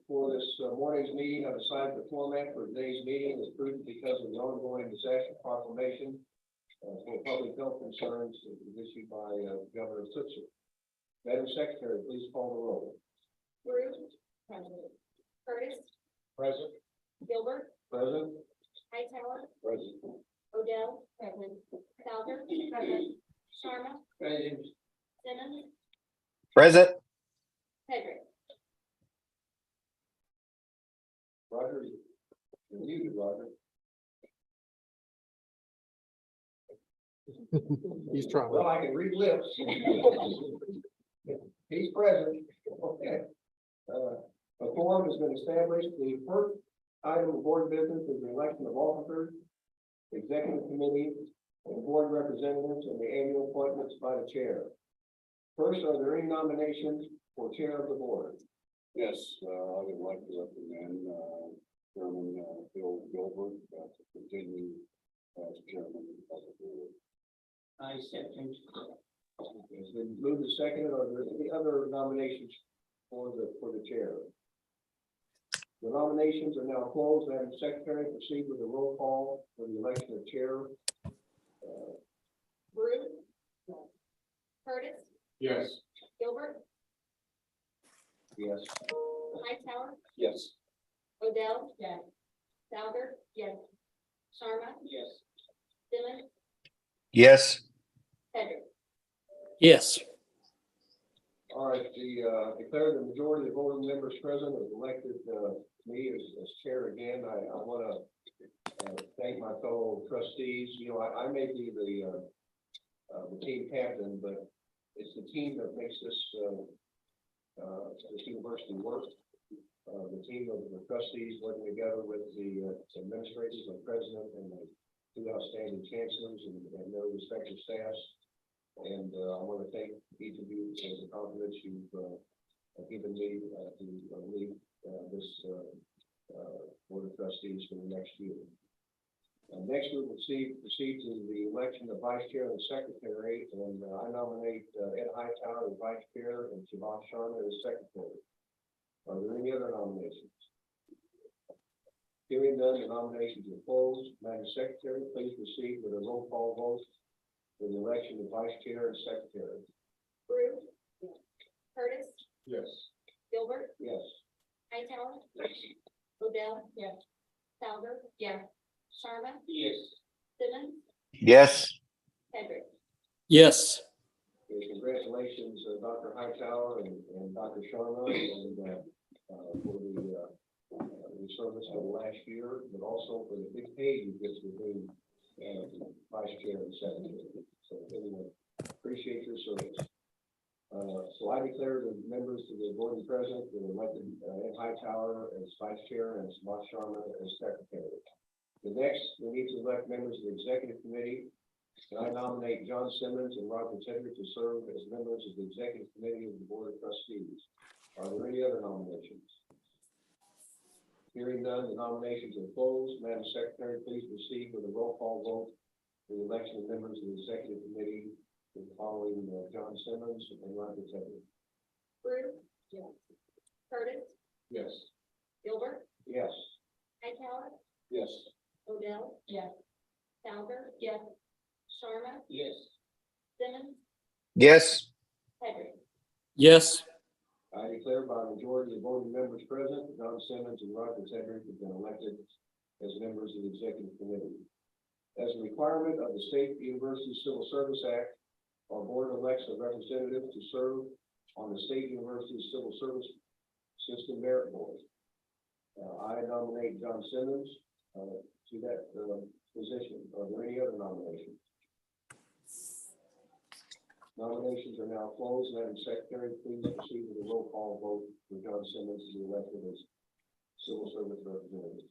for this morning's meeting, I've decided the format for today's meeting is prudent because of the ongoing disaster proclamation for public health concerns that was issued by Governor Tutsu. Madam Secretary, please call the roll. Bruce, present. Curtis, Present. Gilbert, Present. Hightower, Present. Odell, present. Calder, present. Sharma, Present. Simmons, Present. Pedrick. Roger, you're muted, Roger. He's trying. Well, I can read lips. He's present. Okay. A quorum has been established. The first item of board business is the election of officers, executive committee, and board representatives, and the annual appointments by the chair. First, are there any nominations for chair of the board? Yes, I would like to recommend Chairman Bill Gilbert to continue as chairman of the board. I second. It's been moved and seconded. Are there any other nominations for the chair? The nominations are now closed. Madam Secretary, proceed with the roll call for the election of chair. Bruce, Curtis, Yes. Gilbert, Yes. Hightower, Yes. Odell, yes. Calder, yes. Sharma, Yes. Simmons, Yes. Pedrick. Yes. All right, declare the majority of voting members present has elected me as chair again. I want to thank my fellow trustees. You know, I may be the team captain, but it's the team that makes this university work. The team of the trustees working together with the administrators, the president, and the two outstanding chancellors and their respective staffs. And I want to thank each of you for the confidence you've given me to lead this board of trustees for the next year. Next, we will proceed to the election of vice chair and secretary, and I nominate Ed Hightower as vice chair and Siobhan Sharma as secretary. Are there any other nominations? Hearing none, the nominations are closed. Madam Secretary, please proceed with a roll call vote for the election of vice chair and secretary. Bruce, yes. Curtis, Yes. Gilbert, Yes. Hightower, Odell, yes. Calder, yes. Sharma, Yes. Simmons, Yes. Pedrick. Yes. Congratulations, Dr. Hightower and Dr. Sharma, and for the service for the last year, but also for the big pay you get for being vice chair and secretary. So anyway, appreciate your service. So I declare the members of the board and president that elected Ed Hightower as vice chair and Siobhan Sharma as secretary. The next, we need to elect members of the executive committee. And I nominate John Simmons and Roger Tedder to serve as members of the executive committee of the board of trustees. Are there any other nominations? Hearing none, the nominations are closed. Madam Secretary, please proceed with a roll call vote for the election of members of the executive committee with the following John Simmons and Roger Tedder. Bruce, yes. Curtis, Yes. Gilbert, Yes. Hightower, Yes. Odell, yes. Calder, yes. Sharma, Yes. Simmons, Yes. Pedrick. Yes. I declare by a majority of voting members present, John Simmons and Roger Tedder have been elected as members of the executive committee. As a requirement of the State University Civil Service Act, our board elects a representative to serve on the State University Civil Service System Merit Board. I nominate John Simmons to that position. Are there any other nominations? Nominations are now closed. Madam Secretary, please proceed with a roll call vote for John Simmons to be elected as civil service representative.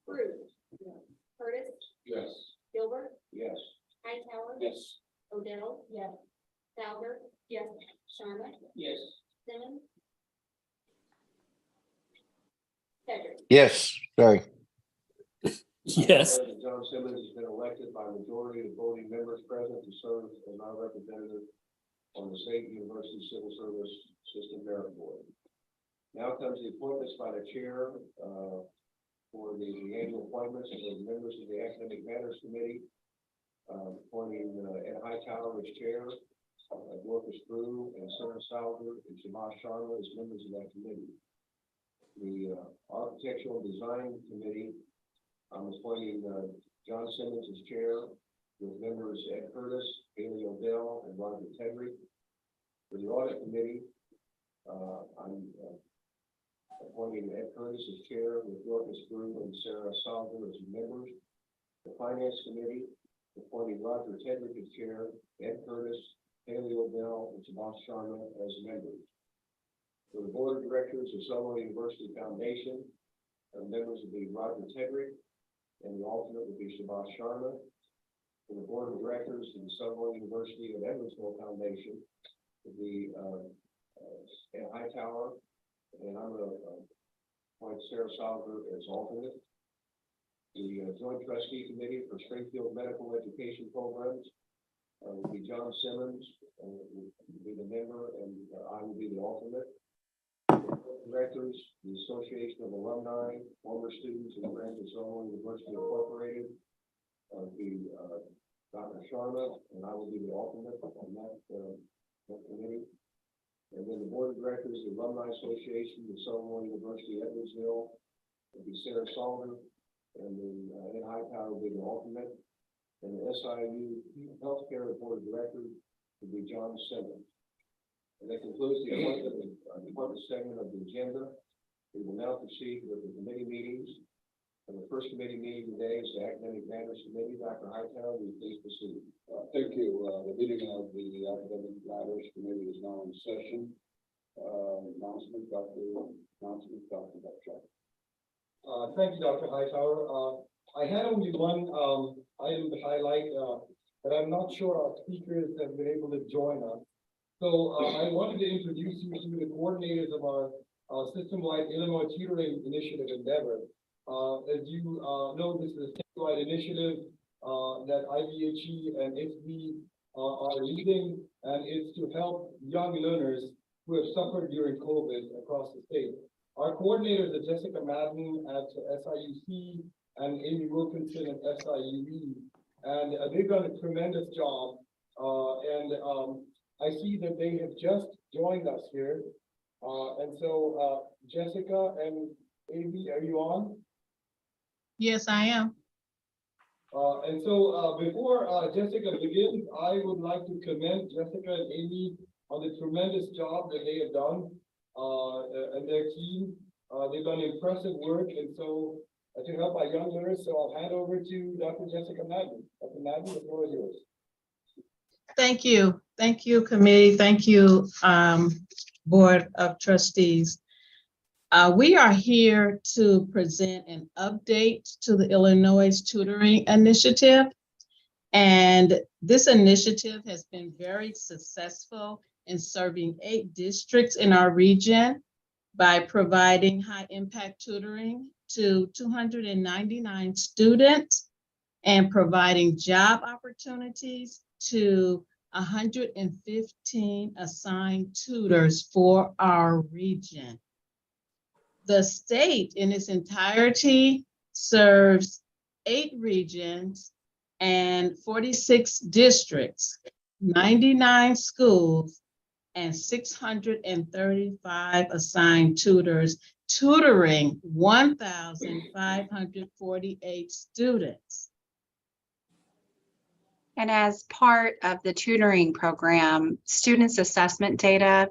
Bruce, yes. Curtis, Yes. Gilbert, Yes. Hightower, Yes. Odell, yes. Calder, yes. Sharma, Yes. Simmons, Pedrick. Yes. Sorry. Yes. John Simmons has been elected by majority of voting members present to serve as our representative on the State University Civil Service System Merit Board. Now comes the appointments by the chair, for the annual appointments of the members of the Academic Matters Committee. Appointing Ed Hightower as chair, Dorcas Brew and Sarah Salver and Shamash Sharma as members of that committee. The Architectural Design Committee, I'm appointing John Simmons as chair, with members Ed Curtis, Haley Odell, and Roger Tedrick. For the Audit Committee, I'm appointing Ed Curtis as chair, with Dorcas Brew and Sarah Salver as members. The Finance Committee, appointing Roger Tedrick as chair, Ed Curtis, Haley Odell, and Shamash Sharma as members. For the Board of Directors of Summer University Foundation, members would be Roger Tedrick, and the alternate would be Shamash Sharma. For the Board of Directors of the Summer University of Evansville Foundation, would be Ed Hightower, and I'm going to appoint Sarah Salver as alternate. The Joint Trustee Committee for Springfield Medical Education Programs will be John Simmons, will be the member, and I will be the alternate. Directors, the Association of Alumni, Former Students, and Friends of Summer University Incorporated, will be Dr. Sharma, and I will be the alternate on that committee. And then the Board of Directors of the Alumni Association of Summer University Edwardsville will be Sarah Salver, and then Ed Hightower will be the alternate, and the SIU Healthcare Board of Directors will be John Simmons. And that concludes the appointment segment of the agenda. We will now proceed with the committee meetings. And the first committee meeting today is the Academic Matters Committee. Dr. Hightower, will you please proceed? Thank you. The meeting of the Academic Matters Committee is now in session. Announcement, Dr. Buckshot. Thank you, Dr. Hightower. I had only one item to highlight, but I'm not sure our speakers have been able to join us. So I wanted to introduce you to the coordinators of our system-wide Illinois Tutoring Initiative endeavor. As you know, this is a statewide initiative that IBHE and ISB are leading, and it's to help young learners who have suffered during COVID across the state. Our coordinators are Jessica Madden at SIUC and Amy Wilkinson at SIUE, and they've done a tremendous job. I see that they have just joined us here. And so Jessica and Amy, are you on? Yes, I am. And so before Jessica begins, I would like to commend Jessica and Amy on the tremendous job that they have done and their team. They've done impressive work, and so to help our young learners. So I'll hand over to Dr. Jessica Madden. Dr. Madden, the floor is yours. Thank you. Thank you, committee. Thank you, Board of Trustees. We are here to present an update to the Illinois Tutoring Initiative. And this initiative has been very successful in serving 8 districts in our region by providing high impact tutoring to 299 students and providing job opportunities to 115 assigned tutors for our region. The state in its entirety serves 8 regions and 46 districts, 99 schools, and 635 assigned tutors, tutoring 1,548 students. And as part of the tutoring program, students' assessment data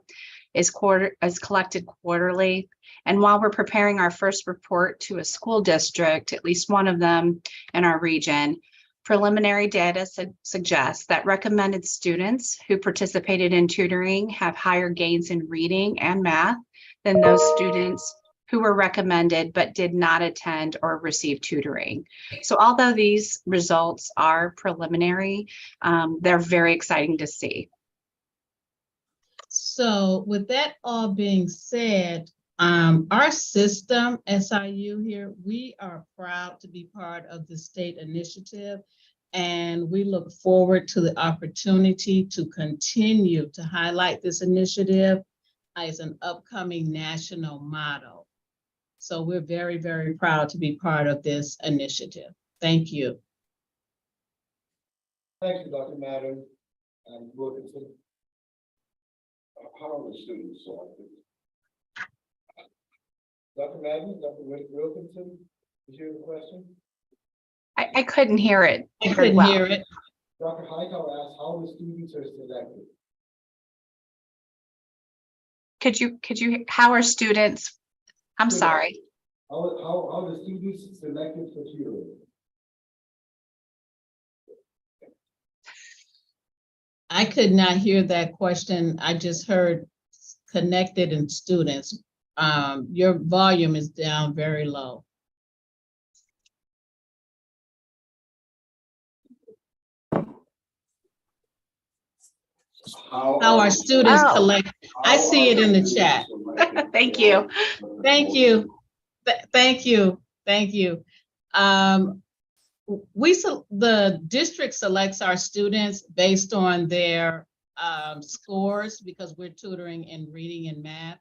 is collected quarterly. And while we're preparing our first report to a school district, at least one of them in our region, preliminary data suggests that recommended students who participated in tutoring have higher gains in reading and math than those students who were recommended but did not attend or receive tutoring. So although these results are preliminary, they're very exciting to see. So with that all being said, our system, SIU here, we are proud to be part of the state initiative, and we look forward to the opportunity to continue to highlight this initiative as an upcoming national motto. So we're very, very proud to be part of this initiative. Thank you. Thank you, Dr. Madden and Wilkinson. How are the students selected? Dr. Madden, Dr. Wilkinson, did you have a question? I couldn't hear it I very couldn't well. hear it. Dr. Hightower asked how the students are selected. Could you, how are students? I'm Students. sorry. How the students selected for tutoring? I could not hear that question. I just heard connected and students. Your volume is down very low. How our students Oh. collect. I see it in the chat. Thank you. Thank you. Thank you. Thank you. The district selects our students based on their scores because we're tutoring in reading and math.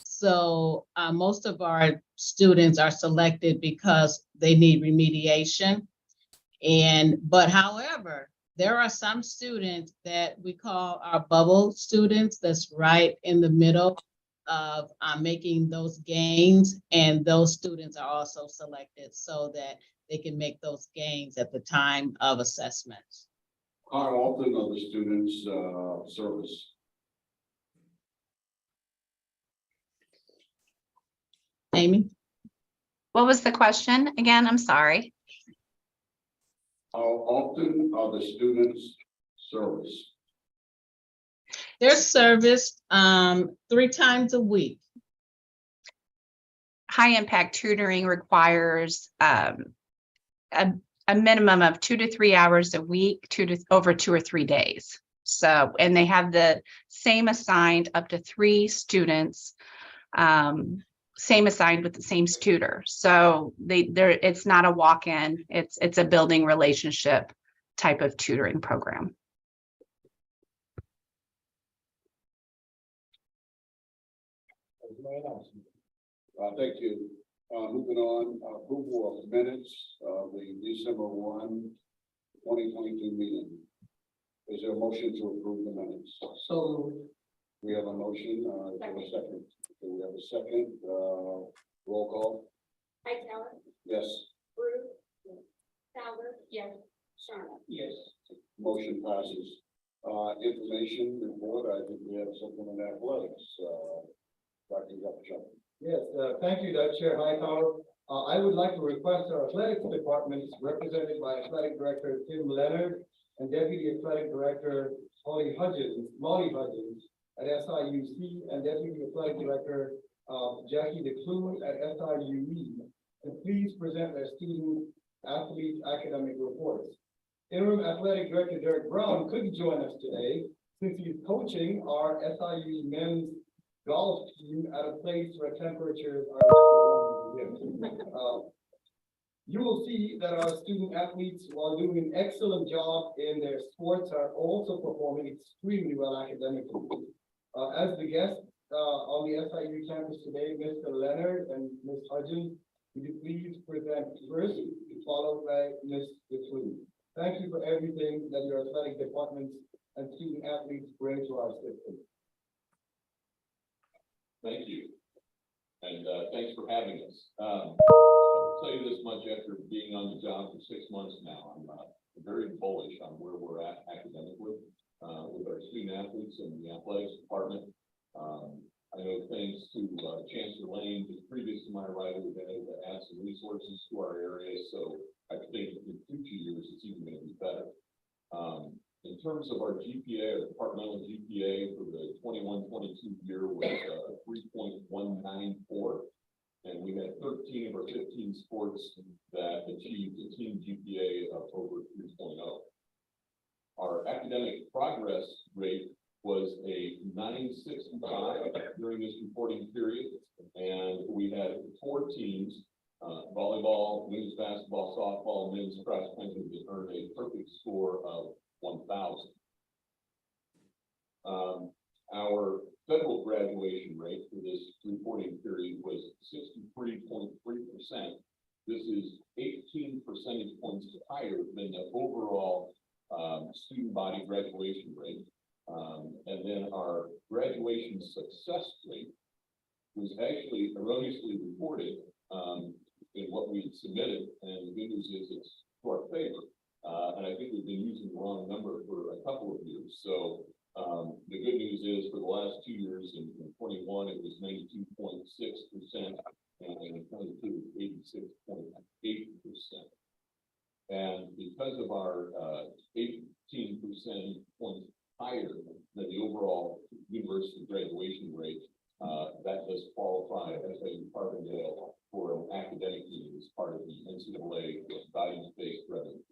So most of our students are selected because they need remediation. But however, there are some students that we call our bubble students that's right in the middle of making those gains, and those students are also selected so that they can make those gains at the time of assessments. How often are the students service? Amy? What was the question again? I'm sorry. How often are the students service? They're serviced 3 times a week. High impact tutoring requires a minimum of 2 to 3 hours a week, over 2 or 3 days. So, and they have the same assigned up to 3 students, same assigned with the same tutor. So it's not a walk-in, it's a building relationship type of tutoring program. Thank you. Moving on, approval of minutes of the December 1, 2022 meeting. Is there a motion to approve the minutes? So We have a motion, is there a second? Okay, we have a second, roll call, Hightower, yes, Ruth, Souter, yes, Sharma. yes. motion passes. Information report, I think we have something in athletics, Dr. Gupchuk. Yes, thank you, Chair Hightower. I would like to request our athletics department, represented by Athletic Director Tim Leonard and Deputy Athletic Director Molly Hudgens at SIUC, and Deputy Athletic Director Jackie DeClue at SIUE, and please present their student athlete academic reports. Interim Athletic Director Derek Brown couldn't join us today since he's coaching our SIU men's golf team at a place where temperatures are. You will see that our student athletes, while doing an excellent job in their sports, are also performing extremely well academically. As the guests on the SIU campus today, Mr. Leonard and Ms. Hudgens, would you please present first, followed by Ms. DeClue. Thank you for everything that your athletic departments and student athletes bring to our system. Thank you. And thanks for having us. I'll tell you this much, after being on the job for 6 months now, I'm very bullish on where we're at academically with our student athletes and the athletics department. I know thanks to Chancellor Lane, who's previous to my arrival, we've been able to add some resources to our area. So I think in future years, it's even going to be better. In terms of our GPA, our departmental GPA for the 21-22 year was 3.194, and we had 13 of our 15 sports that achieved a team GPA of over 3.0. Our academic progress rate was a 965 during this reporting period, and we had 4 teams, volleyball, women's basketball, softball, men's cross country, that earned a perfect score of 1,000. Our federal graduation rate for this reporting period was 63.3%. This is 18 percentage points higher than the overall student body graduation rate. And then our graduation success rate was actually erroneously reported in what we had submitted, and the good news is it's to our favor. And I think we've been using the wrong number for a couple of years. So the good news is for the last 2 years, in 21, it was 92.6%, and in 22, 86.8%. And because of our 18 percentage points higher than the overall university graduation rate, that does qualify as a Carbondale for an academic need as part of the NCAA values-based revenue.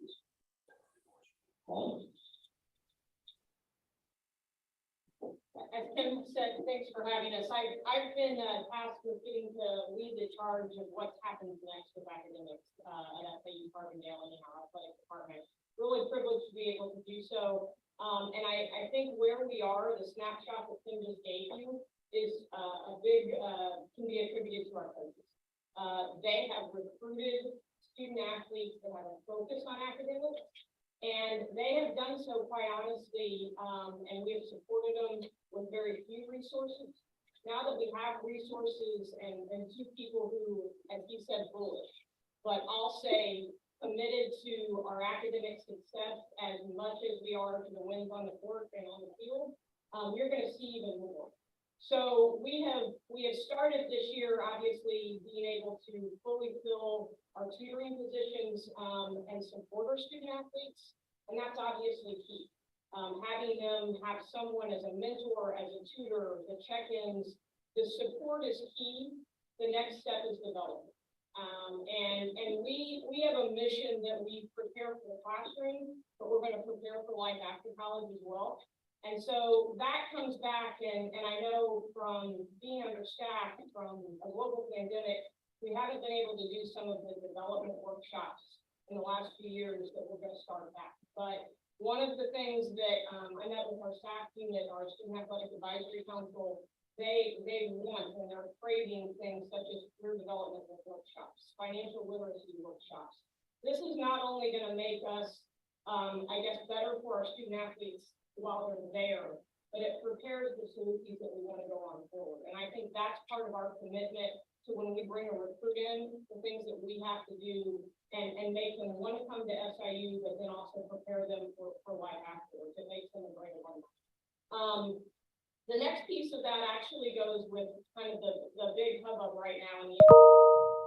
As Tim said, thanks for having us. I've been tasked with getting to lead the charge of what happens next with academics at SIU Carbondale and in our athletic department. Really privileged to be able to do so. And I think where we are, the snapshot that Tim just gave you is a big, can be attributed to our coaches. They have recruited student athletes that have a focus on academics, and they have done so quite honestly, and we have supported them with very few resources. Now that we have resources and two people who, as you said, bullish, but I'll say committed to our academic success as much as we are to the wins on the court and on the field, you're going to see even more. So we have started this year, obviously, being able to fully fill our tutoring positions and support our student athletes, and that's obviously key. Having them have someone as a mentor, as a tutor, the check-ins, the support is key. The next step is development. And we have a mission that we prepare for the classroom, but we're going to prepare for life after college as well. And so that comes back, and I know from being understaffed from a global pandemic, we haven't been able to do some of the development workshops in the last few years that we're going to start back. But one of the things that I met with our staff team at our Student Athletic Advisory Council, they want and they're craving things such as career development workshops, financial literacy workshops. This is not only going to make us, I guess, better for our student athletes while they're there, but it prepares the solutions that we want to go on forward. And I think that's part of our commitment to when we bring a recruit in, the things that we have to do and make them want to come to SIU, but then also prepare them for life afterwards. It makes them a great alumni. The next piece of that actually goes with kind of the big hubbub right now in the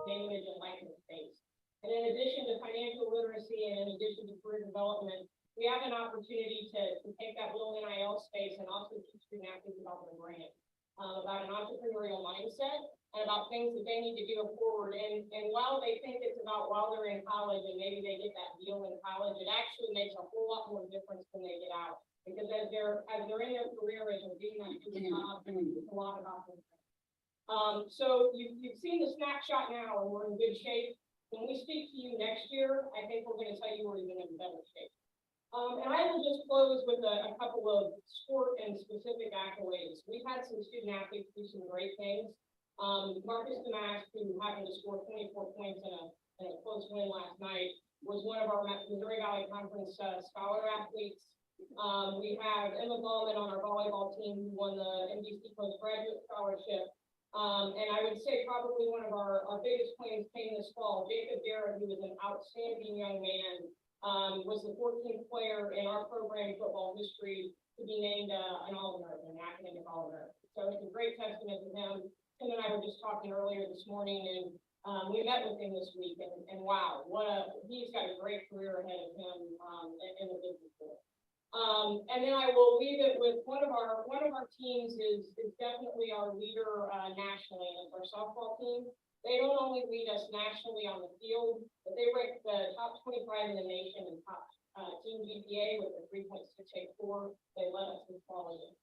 name, image, and likeness space. And in addition to financial literacy and in addition to career development, we have an opportunity to take that little NIL space and also teach student athletes about their brand, about an entrepreneurial mindset, and about things that they need to do forward. And while they think it's about while they're in college and maybe they get that deal in college, it actually makes a whole lot more difference when they get out. Because as they're in their career, as they're getting that job, it's a lot about them. So you've seen the snapshot now, and we're in good shape. When we speak to you next year, I think we're going to tell you we're even in better shape. And I will just close with a couple of sport and specific accolades. We've had some student athletes do some great things. Marcus Damask, who happened to score 24 points in a close win last night, was one of our Missouri Valley Conference scholar athletes. We have Emma Ballman on our volleyball team who won the MDC Postgraduate Scholarship. And I would say probably one of our biggest claims came this fall. Jacob Garrett, who is an outstanding young man, was the 14th player in our program football history to be named an All-American, an academic All-American. So it's a great testament to him. Tim and I were just talking earlier this morning, and we met with him this week, and wow, he's got a great career ahead of him in the business world. And then I will leave it with one of our teams is definitely our leader nationally, and it's our softball team. They don't only lead us nationally on the field, but they rank the top 25 in the nation in top team GPA with a 3.684. They let us install it.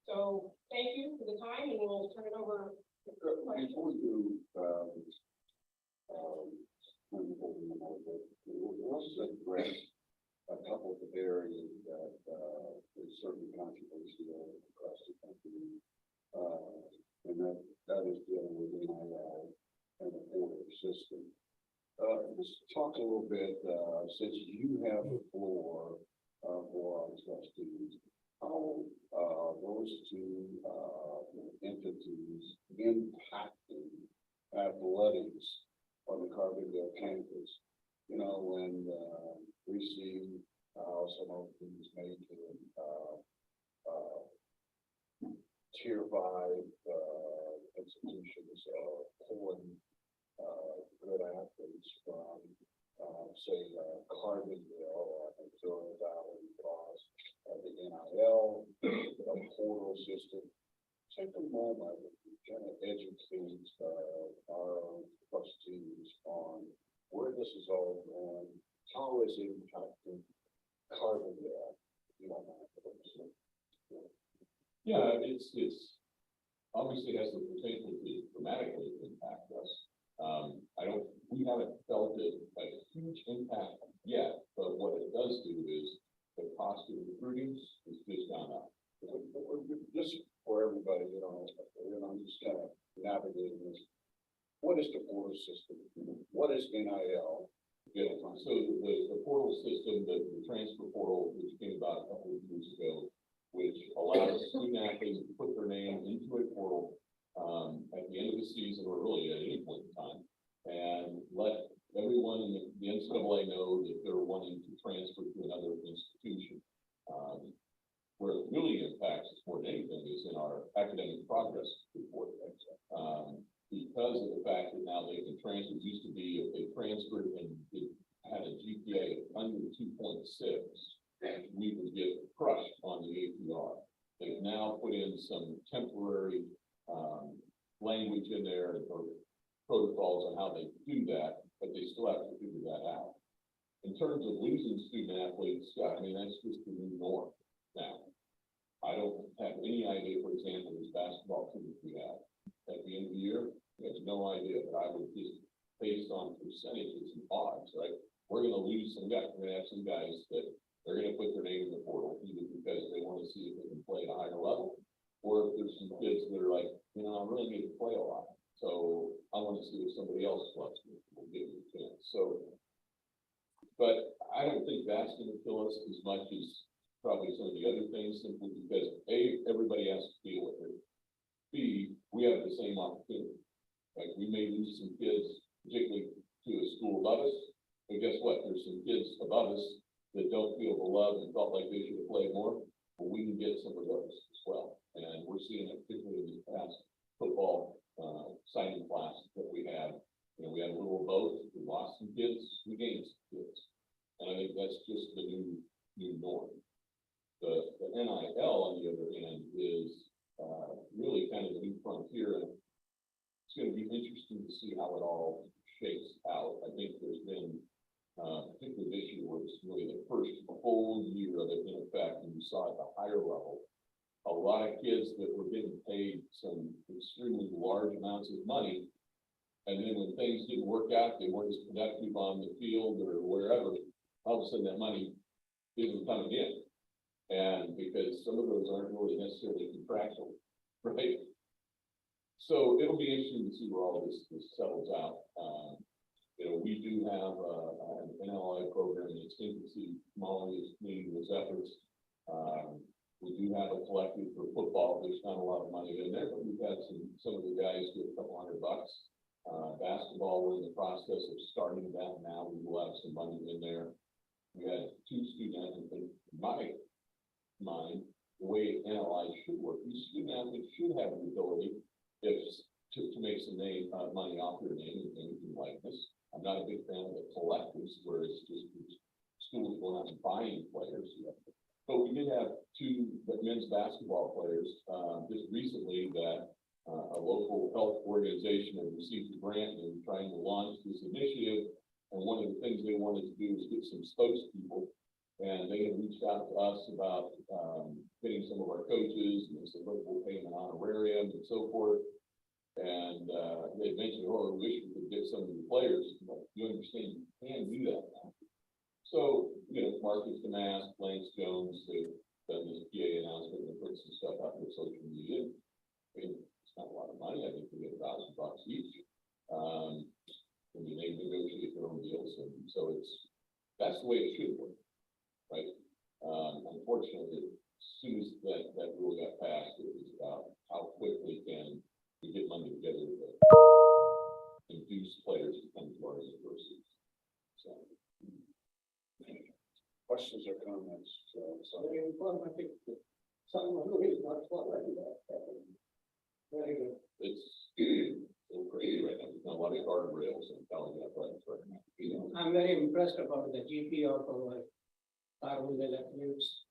So thank you for the time, and we'll turn it over. Before you, let's address a couple of areas that there's certain controversy across the country. system. Let's talk a little bit, since you have the floor, for our trustees, how, those two, entities impacting athletics on the Carbondale campus. You know, when, we see how some of these major, tier 5, institutions are pulling, good athletes from, say, Carbondale or Missouri Valley because of the NIL, the portal system. Take a moment to kind of educate, our trustees on where this is all going, how is it impacting Carbondale? You know, Yeah, it's obviously has the potential to dramatically impact us. We haven't felt it a huge impact yet, but what it does do is the cost of recruiting has just gone up. Just for everybody, just kind of navigating this. What is the portal system? What is NIL? Yeah, so the portal system, the transfer portal, which came about a couple of years ago, which allows student athletes to put their name into a portal at the end of the season or really at any point in time, and let everyone in the NCAA know that they're wanting to transfer to another institution. Where it really impacts us more than anything is in our academic progress report. Because of the fact that now they can transfer, it used to be if they transferred and it had a GPA under 2.6, we would get crushed on the APR. They've now put in some temporary language in there or protocols on how they do that, but they still have to figure that out. In terms of losing student athletes, I mean, that's just the new norm now. I don't have any idea, for example, this basketball team that we have at the end of the year, we have no idea, but I would just, based on percentages and odds, right? We're gonna lose some guys, we're gonna have some guys that they're gonna put their name in the portal, either because they want to see if they can play at a higher level, or if there's some kids that are like, I really need to play a lot, so I want to see if somebody else loves me, will give me a chance. So, but I don't think that's gonna kill us as much as probably some of the other things, simply because A, everybody has to deal with it. B, we have the same opportunity. Like, we may lose some kids, particularly to a school above us, but guess what? There's some kids above us that don't feel the love and felt like they should have played more. Well, we can get some of those as well. And we're seeing it particularly in this past football signing class that we had. We had a little of both. We lost some kids, we gained some kids. And I think that's just the new norm. The NIL, on the other hand, is really kind of the new frontier. And it's going to be interesting to see how it all shakes out. I think there's been, particularly this year, where it's really the first full year of it in effect, and you saw at the higher level, a lot of kids that were getting paid some extremely large amounts of money. And then when things didn't work out, they weren't as productive on the field or wherever, all of a sudden that money isn't coming in. And because some of those aren't really necessarily contractual, right? So it'll be interesting to see where all this settles out. We do have an NLI program in its infancy. Molly is leading those efforts. We do have a collective for football. There's not a lot of money in there, but we've had some of the guys get a couple $100. Basketball, we're in the process of starting that now. We will have some money in there. We had 2 student athletes. In my mind, the way NLI should work, these student athletes should have the ability to make some money off their name and anything like this. I'm not a big fan of the collectives where it's just schools going out and buying players. But we did have 2 men's basketball players just recently that a local health organization had received a grant and trying to launch this initiative. And one of the things they wanted to do was get some spokespeople. And they had reached out to us about getting some of our coaches, and they said, look, we'll pay them an honorarium and so forth. And they mentioned, oh, we wish we could get some of the players. But you understand, you can do that now. So, Marcus Damas, Lance Jones, they've done this PA announcement and put some stuff out there social media. It's not a lot of money. I think we get $1,000 each. And deals, and so that's the way it should work, right? Unfortunately, as soon as that rule got passed, it was about how quickly can we get money together to induce players to come to our universities. So. Questions or comments? I think someone who is not already very good. It's a little crazy right now. There's not a lot of guardrails and telling you right now. You know, I'm very impressed about the GP of our Carbondale athletes.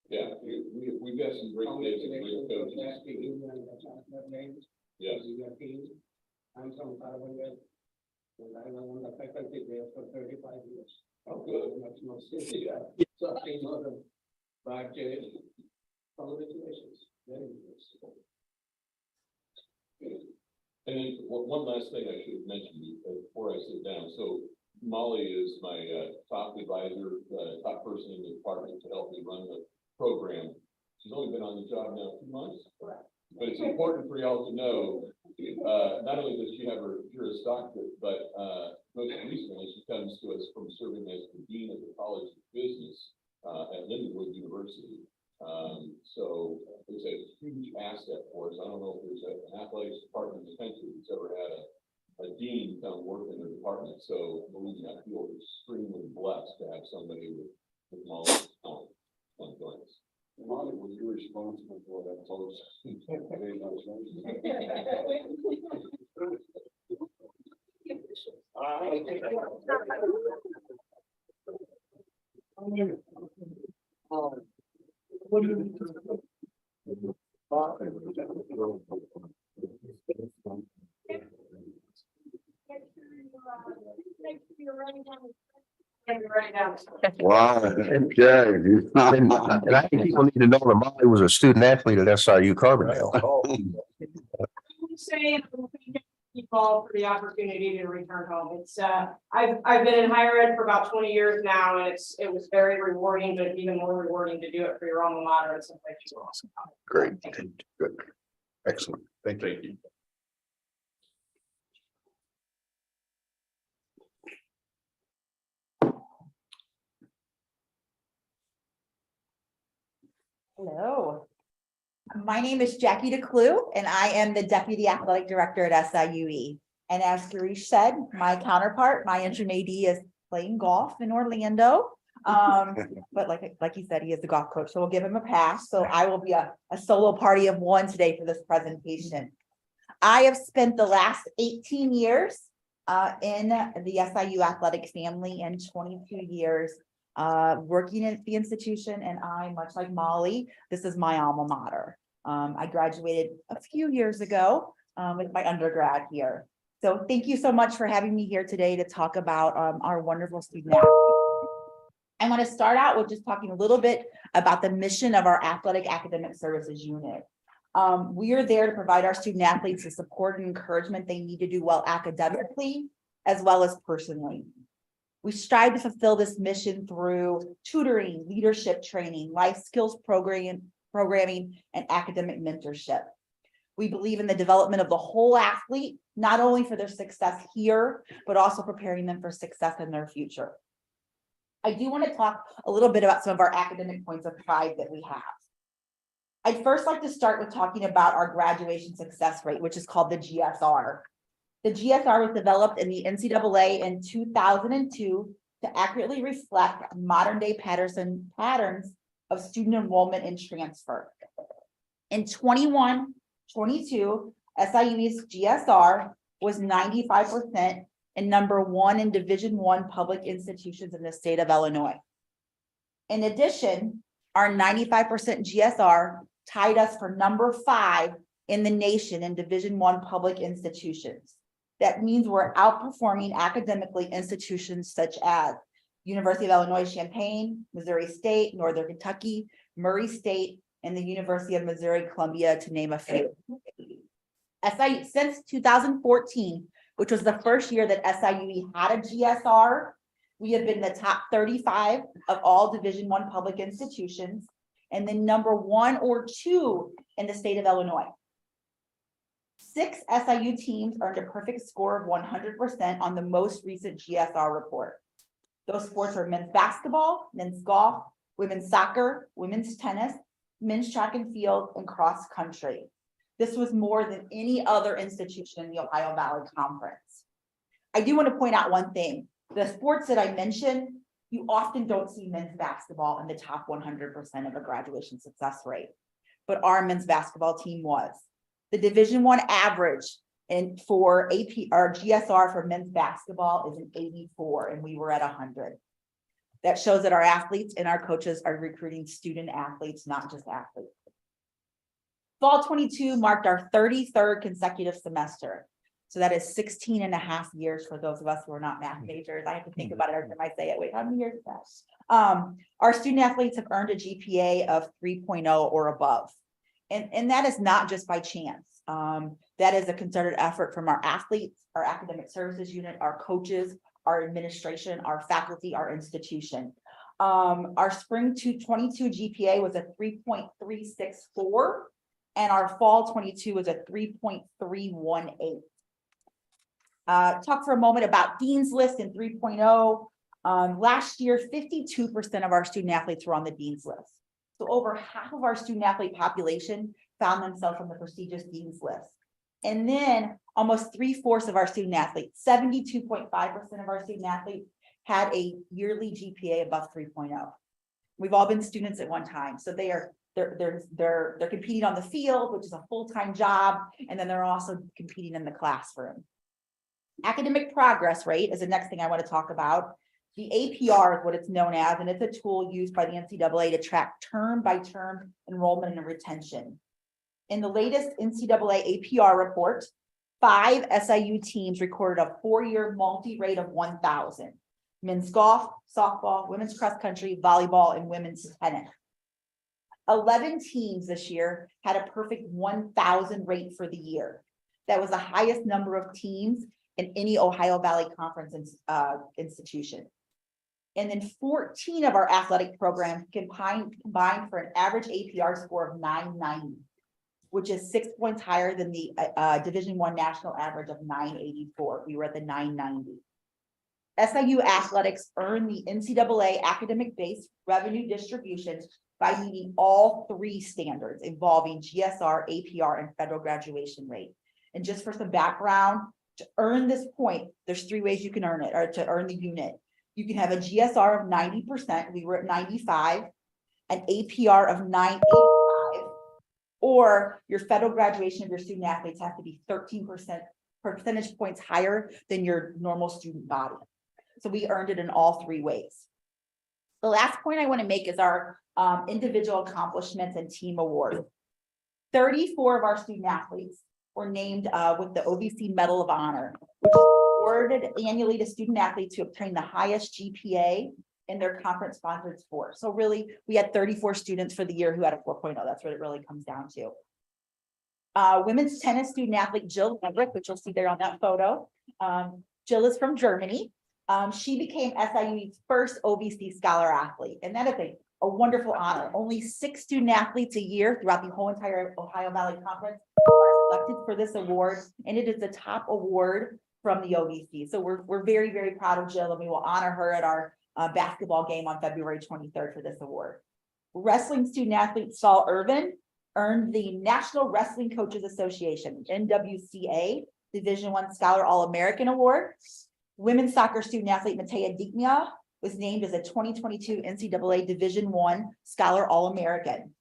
yeah, we've got some great kids and great coaches. Yes. I'm from Carbondale. And I was on the faculty there for 35 years. Oh, good. Much more sincere. So I know them. But congratulations. Very good. And then one last thing I should have mentioned before I sit down. So Molly is my top advisor, top person in the department to help me run the program. She's only been on the job now 2 months. Correct. But it's important for y'all to know, not only does she have her Juris Doctorate, but most recently she comes to us from serving as the Dean of the College of Business at Lindenwood University. So it's a huge asset for us. I don't know if there's an athletics department in the country that's ever had a dean come work in their department. So believe me, I feel extremely blessed to have somebody with Molly's talent on join us. Molly, were you responsible for that post? Wow. Okay. And I think people need to know that Molly was a student athlete at SIU Carbondale. Say people for the opportunity to return home. It's I've been in higher ed for about 20 years now, and it was very rewarding, but even more rewarding to do it for your alma mater and someplace you love. Great. Good. Excellent. Thank you. Hello. My name is Jackie DeClue, and I am the Deputy Athletic Director at SIUE. And as Girish said, my counterpart, my interim AD, is playing golf in Orlando. But like he said, he is the golf coach, so we'll give him a pass. So I will be a solo party of one today for this presentation. I have spent the last 18 years in the SIU athletic family and 22 years working at the institution, and I, much like Molly, this is my alma mater. I graduated a few years ago with my undergrad here. So thank you so much for having me here today to talk about our wonderful student athletes. I want to start out with just talking a little bit about the mission of our Athletic Academic Services Unit. We are there to provide our student athletes the support and encouragement they need to do well academically, as well as personally. We strive to fulfill this mission through tutoring, leadership training, life skills programming, and academic mentorship. We believe in the development of the whole athlete, not only for their success here, but also preparing them for success in their future. I do want to talk a little bit about some of our academic points of pride that we have. I'd first like to start with talking about our graduation success rate, which is called the GSR. The GSR was developed in the NCAA in 2002 to accurately reflect modern day patterns of student enrollment and transfer. In 21-22, SIU's GSR was 95% and #1 in Division I public institutions in the state of Illinois. In addition, our 95% GSR tied us for #5 in the nation in Division I public institutions. That means we're outperforming academically institutions such as University of Illinois Champaign, Missouri State, Northern Kentucky, Murray State, and the University of Missouri Columbia, to name a few. SIU, since 2014, which was the first year that SIUE had a GSR, we have been the top 35 of all Division I public institutions, and then #1 or 2 in the state of Illinois. 6 SIU teams earned a perfect score of 100% on the most recent GSR report. Those sports are men's basketball, men's golf, women's soccer, women's tennis, men's track and field, and cross country. This was more than any other institution in the Ohio Valley Conference. I do want to point out one thing. The sports that I mentioned, you often don't see men's basketball in the top 100% of a graduation success rate, but our men's basketball team was. The Division I average and for AP or GSR for men's basketball is an 84, and we were at 100. That shows that our athletes and our coaches are recruiting student athletes, not just athletes. Fall 22 marked our 33rd consecutive semester. So that is 16 and a half years for those of us who are not math majors. I have to think about it every time I say it. Wait, how many years is that? Our student athletes have earned a GPA of 3.0 or above. And that is not just by chance. That is a concerted effort from our athletes, our academic services unit, our coaches, our administration, our faculty, our institution. Our spring 22 GPA was a 3.364, and our fall 22 was a 3.318. Talk for a moment about Dean's List in 3.0. Last year, 52% of our student athletes were on the Dean's List. So over half of our student athlete population found themselves on the prestigious Dean's List. And then almost 3/4 of our student athletes, 72.5% of our student athletes had a yearly GPA above 3.0. We've all been students at one time. So they're competing on the field, which is a full-time job, and then they're also competing in the classroom. Academic progress rate is the next thing I want to talk about. The APR is what it's known as, and it's a tool used by the NCAA to track term by term enrollment and retention. In the latest NCAA APR report, 5 SIU teams recorded a 4-year multi-rate of 1,000. Men's golf, softball, women's cross country, volleyball, and women's tennis. 11 teams this year had a perfect 1,000 rate for the year. That was the highest number of teams in any Ohio Valley Conference institution. And then 14 of our athletic programs combined for an average APR score of 990, which is 6 points higher than the Division I national average of 984. We were at the 990. SIU athletics earned the NCAA academic-based revenue distribution by meeting all 3 standards involving GSR, APR, and federal graduation rate. And just for some background, to earn this point, there's 3 ways you can earn it, or to earn the unit. You can have a GSR of 90%, we were at 95, an APR of 985, or your federal graduation of your student athletes has to be 13% percentage points higher than your normal student body. So we earned it in all 3 ways. The last point I want to make is our individual accomplishments and team award. 34 of our student athletes were named with the OVC Medal of Honor, which is awarded annually to student athletes who obtain the highest GPA in their conference sponsored sport. So really, we had 34 students for the year who had a 4.0. That's what it really comes down to. Women's tennis student athlete Jill Everett, which you'll see there on that photo. Jill is from Germany. She became SIU's first OVC scholar athlete, and that is a wonderful honor. Only 6 student athletes a year throughout the whole entire Ohio Valley Conference are selected for this award, and it is the top award from the OVC. So we're very, very proud of Jill, and we will honor her at our basketball game on February 23rd for this award. Wrestling student athlete Saul Irvin earned the National Wrestling Coaches Association, NWCA, Division I Scholar All-American Award. Women's soccer student athlete Matea Digna was named as a 2022 NCAA Division I Scholar All-American.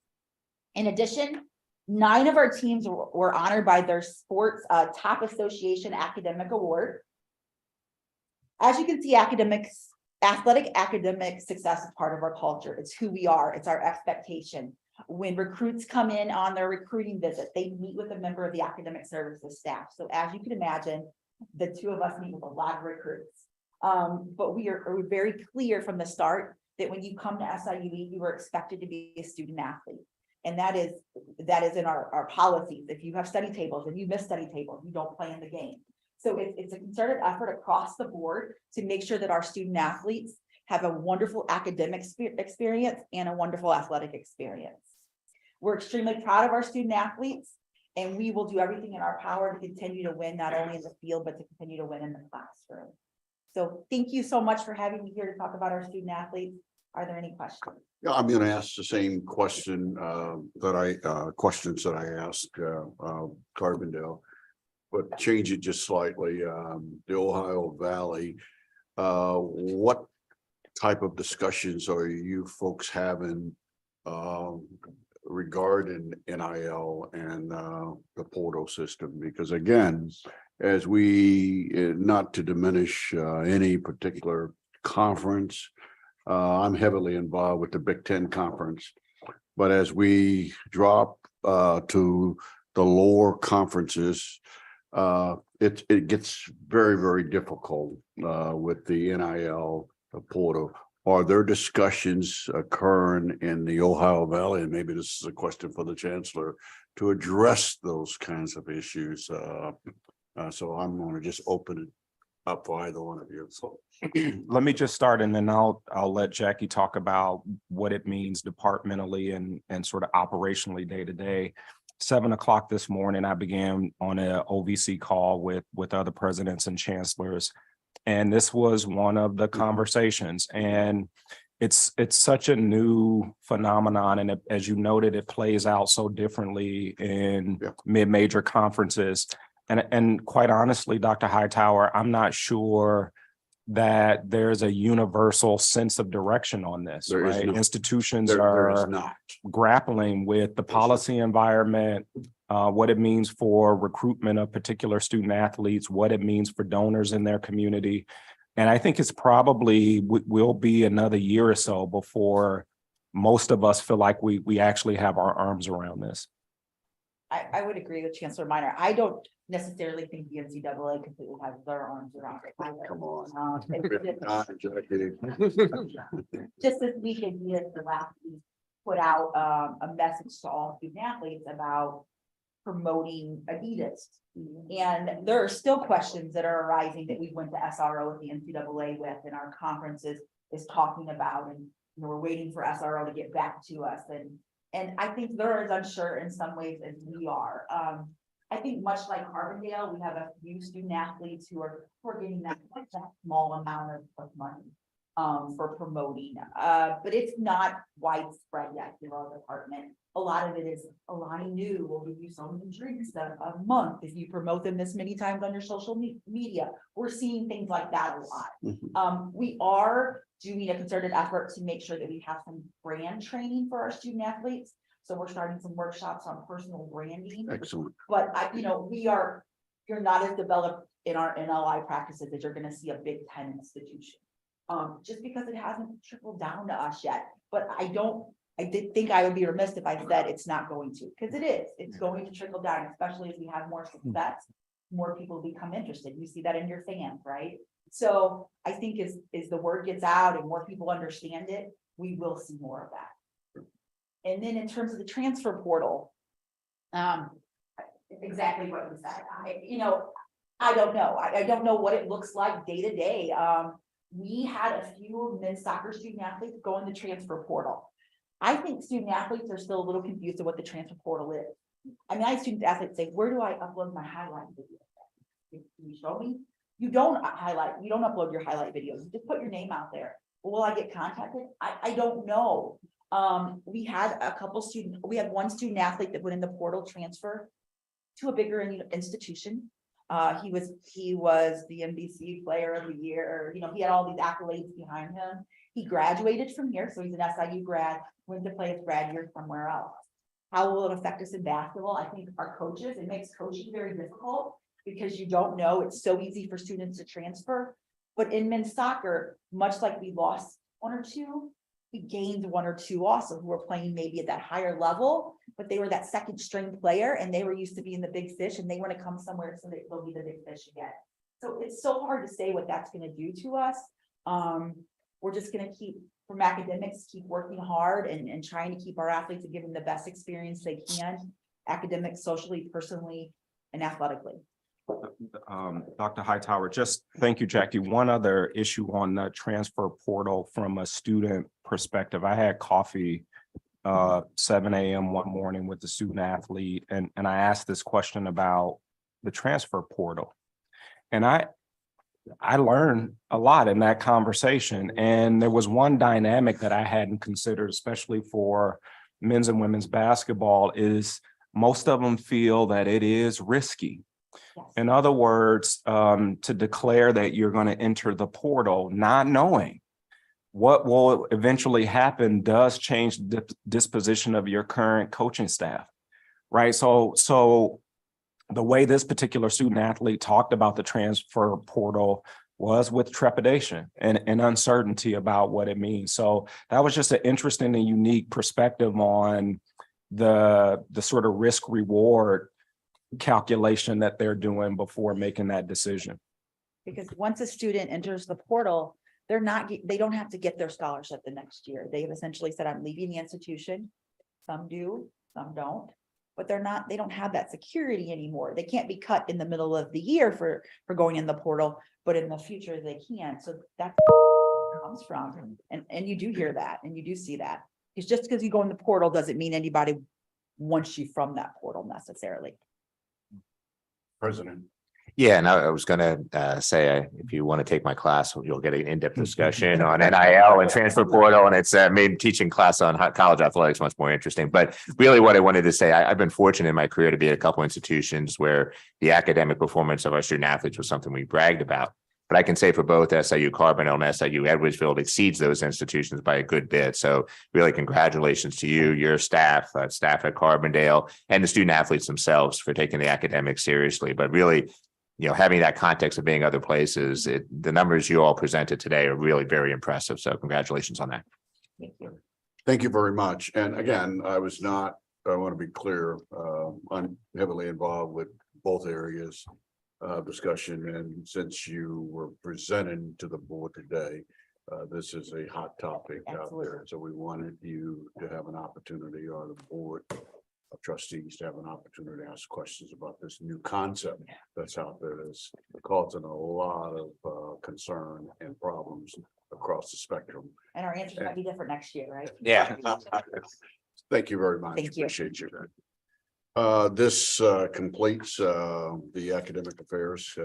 In addition, 9 of our teams were honored by their sports top association academic award. As you can see, athletic academic success is part of our culture. It's who we are. It's our expectation. When recruits come in on their recruiting visit, they meet with a member of the academic services staff. So as you can imagine, the 2 of us meet with a lot of recruits. But we're very clear from the start that when you come to SIU, you were expected to be a student athlete. And that is in our policies. If you have study tables and you miss study tables, you don't play in the game. So it's a concerted effort across the board to make sure that our student athletes have a wonderful academic experience and a wonderful athletic experience. We're extremely proud of our student athletes, And we will do everything in our power to continue to win, not only in the field, but to continue to win in the classroom. So thank you so much for having me here to talk about our student athletes. Are there any questions? Yeah, I'm gonna ask the same question, questions that I asked, Carbondale. But change it just slightly, the Ohio Valley, what type of discussions are you folks having, regarding NIL and, the portal system? Because again, as we, not to diminish, any particular conference, I'm heavily involved with the Big Ten Conference. But as we drop to the lower conferences, it gets very, very difficult with the NIL portal. Are there discussions occurring in the Ohio Valley, and maybe this is a question for the chancellor, to address those kinds of issues? So I'm going to just open it up for either one of you. So Let me just start, and then I'll let Jackie talk about what it means departmentally and sort of operationally day to day. 7 o'clock this morning, I began on a OVC call with other presidents and chancellors, and this was one of the conversations. And it's such a new phenomenon, and as you noted, it plays out so differently in mid-major conferences. And quite honestly, Dr. Hightower, I'm not sure that there's a universal sense of direction on this, right? Institutions are grappling with the policy environment, what it means for recruitment of particular student athletes, what it means for donors in their community. And I think it's probably will be another year or so before most of us feel like we actually have our arms around this. I would agree with Chancellor Minor. I don't necessarily think the NCAA completely has their arms around it. come on. Just this weekend, the last week, put out a message to all student athletes about promoting Adidas. And there are still questions that are arising that we went to SRO with the NCAA with, and our conferences is talking about, and we're waiting for SRO to get back to us. And I think they're as unsure in some ways as we are. I think much like Carbondale, we have a few student athletes who are getting that small amount of money for promoting, but it's not widespread yet in our department. A lot of it is Alani new will give you so many drinks a month if you promote them this many times on your social media. We're seeing things like that a lot. We are doing a concerted effort to make sure that we have some brand training for our student athletes. So we're starting some workshops on personal branding. Excellent. But you're not as developed in our NLI practices that you're going to see a Big Ten institution. Just because it hasn't trickled down to us yet. But I did think I would be remiss if I said it's not going to, because it is. It's going to trickle down, especially as we have more success, more people become interested. You see that in your fans, right? So I think as the word gets out and more people understand it, we will see more of that. And then in terms of the transfer portal, exactly what you said. I don't know. I don't know what it looks like day to day. We had a few men's soccer student athletes go in the transfer portal. I think student athletes are still a little confused of what the transfer portal is. I mean, I had student athletes say, where do I upload my highlight video? Can you show me? You don't upload your highlight videos. You just put your name out there. Will I get contacted? I don't know. We had one student athlete that went in the portal transfer to a bigger institution. He was the NBC player of the year. He had all these accolades behind him. He graduated from here, so he's an SIU grad, went to play his grad year somewhere else. How will it affect us in basketball? I think our coaches, it makes coaching very difficult because you don't know. It's so easy for students to transfer. But in men's soccer, much like we lost one or two, we gained one or two also who were playing maybe at that higher level, but they were that second string player and they were used to being the big fish and they want to come somewhere so that they'll be the big fish again. So it's so hard to say what that's going to do to us. We're just going to from academics, keep working hard and trying to keep our athletes and give them the best experience they can, academics, socially, personally, and athletically. Dr. Hightower, just thank you, Jackie. One other issue on the transfer portal from a student perspective. I had coffee 7 a.m. one morning with the student athlete, and I asked this question about the transfer portal. And I learned a lot in that conversation. And there was one dynamic that I hadn't considered, especially for men's and women's basketball, is most of them feel that it is risky. In other words, to declare that you're going to enter the portal, not knowing what will eventually happen does change the disposition of your current coaching staff, right? So the way this particular student athlete talked about the transfer portal was with trepidation and uncertainty about what it means. So that was just an interesting and unique perspective on the sort of risk reward calculation that they're doing before making that decision. Because once a student enters the portal, they don't have to get their scholarship the next year. They've essentially said, I'm leaving the institution. Some do, some don't, but they don't have that security anymore. They can't be cut in the middle of the year for going in the portal, but in the future they can. So that's where it comes from. And you do hear that and you do see that. It's just because you go in the portal doesn't mean anybody wants you from that portal necessarily. President. Yeah, and I was gonna say, if you want to take my class, you'll get an in-depth discussion on NIL and transfer portal, and it's made teaching class on college athletics much more interesting. But really what I wanted to say, I've been fortunate in my career to be at a couple institutions where the academic performance of our student athletes was something we bragged about. But I can say for both SIU Carbondale and SIU Edwardsville, it exceeds those institutions by a good bit. So really congratulations to you, your staff, staff at Carbondale, and the student athletes themselves for taking the academics seriously. But really, having that context of being other places, the numbers you all presented today are really very impressive. So congratulations on that. Thank you. Thank you very much. And again, I want to be clear, I'm heavily involved with both areas of discussion. And since you were presenting to the board today, this is a hot topic out there. So we wanted you to have an opportunity, or the board of trustees to have an opportunity to ask questions about this new concept that's out there that's causing a lot of concern and problems across the spectrum. And our answers might be different next year, right? Yeah. Thank you very much. Thank you. Appreciate you. This completes the academic affairs.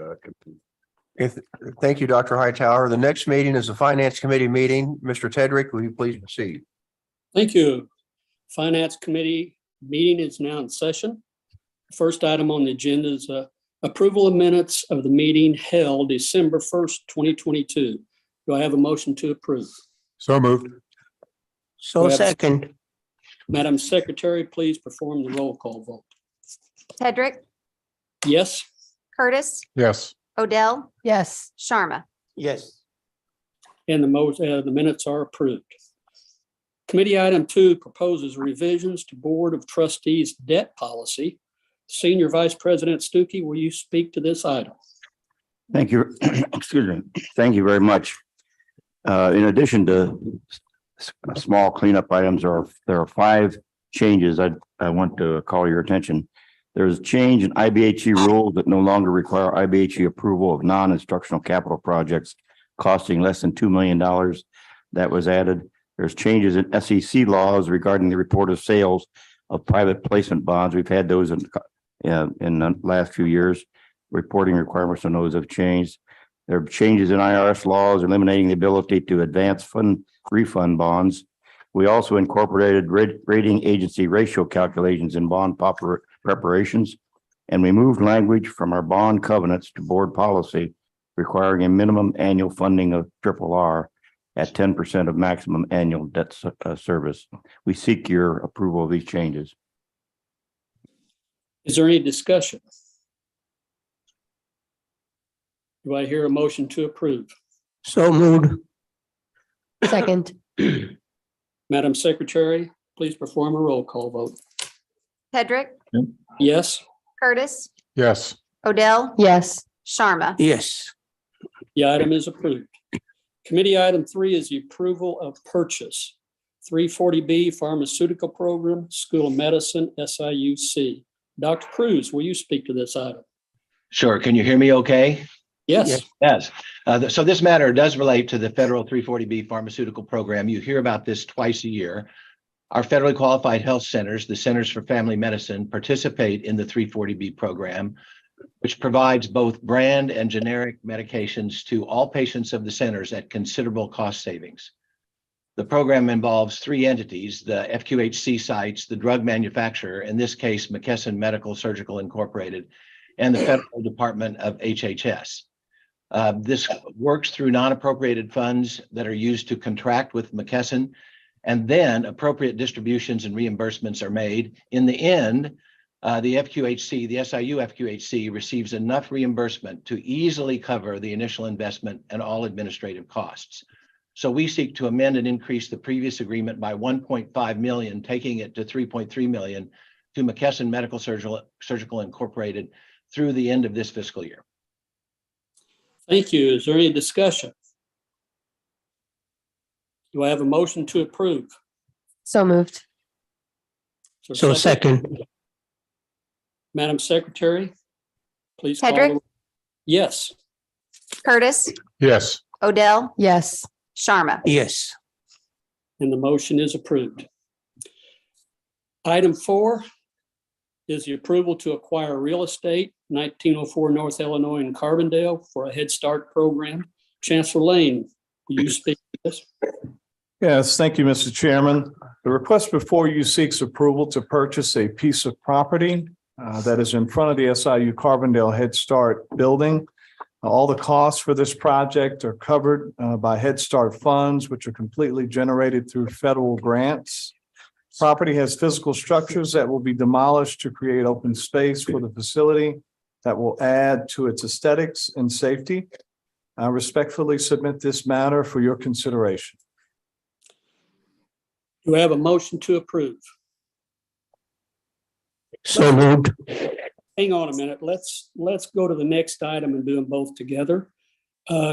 Thank you, Dr. Hightower. The next meeting is the Finance Committee meeting. Mr. Tedrick, will you please proceed? Thank you. Finance Committee meeting is now in session. First item on the agenda is approval of minutes of the meeting held December 1st, 2022. Do I have a motion to approve? So moved. So second. Madam Secretary, please perform the roll call vote. Tedrick, Yes? Curtis, Yes. Odell, Yes. Sharma. Yes. And the minutes are approved. Committee item 2 proposes revisions to Board of Trustees debt policy. Senior Vice President Stuckey, will you speak to this item? Thank you. Excuse me. Thank you very much. In addition to small cleanup items, there are 5 changes I want to call your attention. There's a change in IBHE rules that no longer require IBHE approval of non-instructional capital projects costing less than $2 million. That was added. There's changes in SEC laws regarding the report of sales of private placement bonds. We've had those in the last few years. Reporting requirements on those have changed. There are changes in IRS laws eliminating the ability to advance refund bonds. We also incorporated rating agency ratio calculations in bond preparations, and we moved language from our bond covenants to board policy requiring a minimum annual funding of RRR at 10% of maximum annual debt service. We seek your approval of these changes. Is there any discussion? Do I hear a motion to approve? So moved. Second. Madam Secretary, please perform a roll call vote. Tedrick, Yes? Curtis, Yes. Odell, Yes. Sharma. Yes. The item is approved. Committee item 3 is the approval of purchase. 340B Pharmaceutical Program, School of Medicine, SIUC. Dr. Cruz, will you speak to this item? Sure. Can you hear me okay? Yes. Yes. So this matter does relate to the federal 340B pharmaceutical program. You hear about this twice a year. Our federally qualified health centers, the Centers for Family Medicine, participate in the 340B program, which provides both brand and generic medications to all patients of the centers at considerable cost savings. The program involves 3 entities, the FQHC sites, the drug manufacturer, in this case, McKesson Medical Surgical Incorporated, and the Federal Department of HHS. This works through non-appropriated funds that are used to contract with McKesson, and then appropriate distributions and reimbursements are made. In the end, the FQHC, the SIU FQHC, receives enough reimbursement to easily cover the initial investment and all administrative costs. So we seek to amend and increase the previous agreement by 1.5 million, taking it to 3.3 million to McKesson Medical Surgical Incorporated through the end of this fiscal year. Thank you. Is there any discussion? Do I have a motion to approve? So moved. Is there a second. Madam Secretary, please call. Hedrick? Yes. Curtis, Yes. Odell, Yes. Sharma. Yes. And the motion is approved. Item 4 is the approval to acquire real estate, 1904 North Illinois in Carbondale for a Head Start program. Chancellor Lane, will you speak to this? Yes, thank you, Mr. Chairman. The request before you seeks approval to purchase a piece of property that is in front of the SIU Carbondale Head Start building. All the costs for this project are covered by Head Start funds, which are completely generated through federal grants. Property has physical structures that will be demolished to create open space for the facility that will add to its aesthetics and safety. I respectfully submit this matter for your consideration. Do I have a motion to approve? So moved. Hang on a minute. Let's go to the next item and do them both together.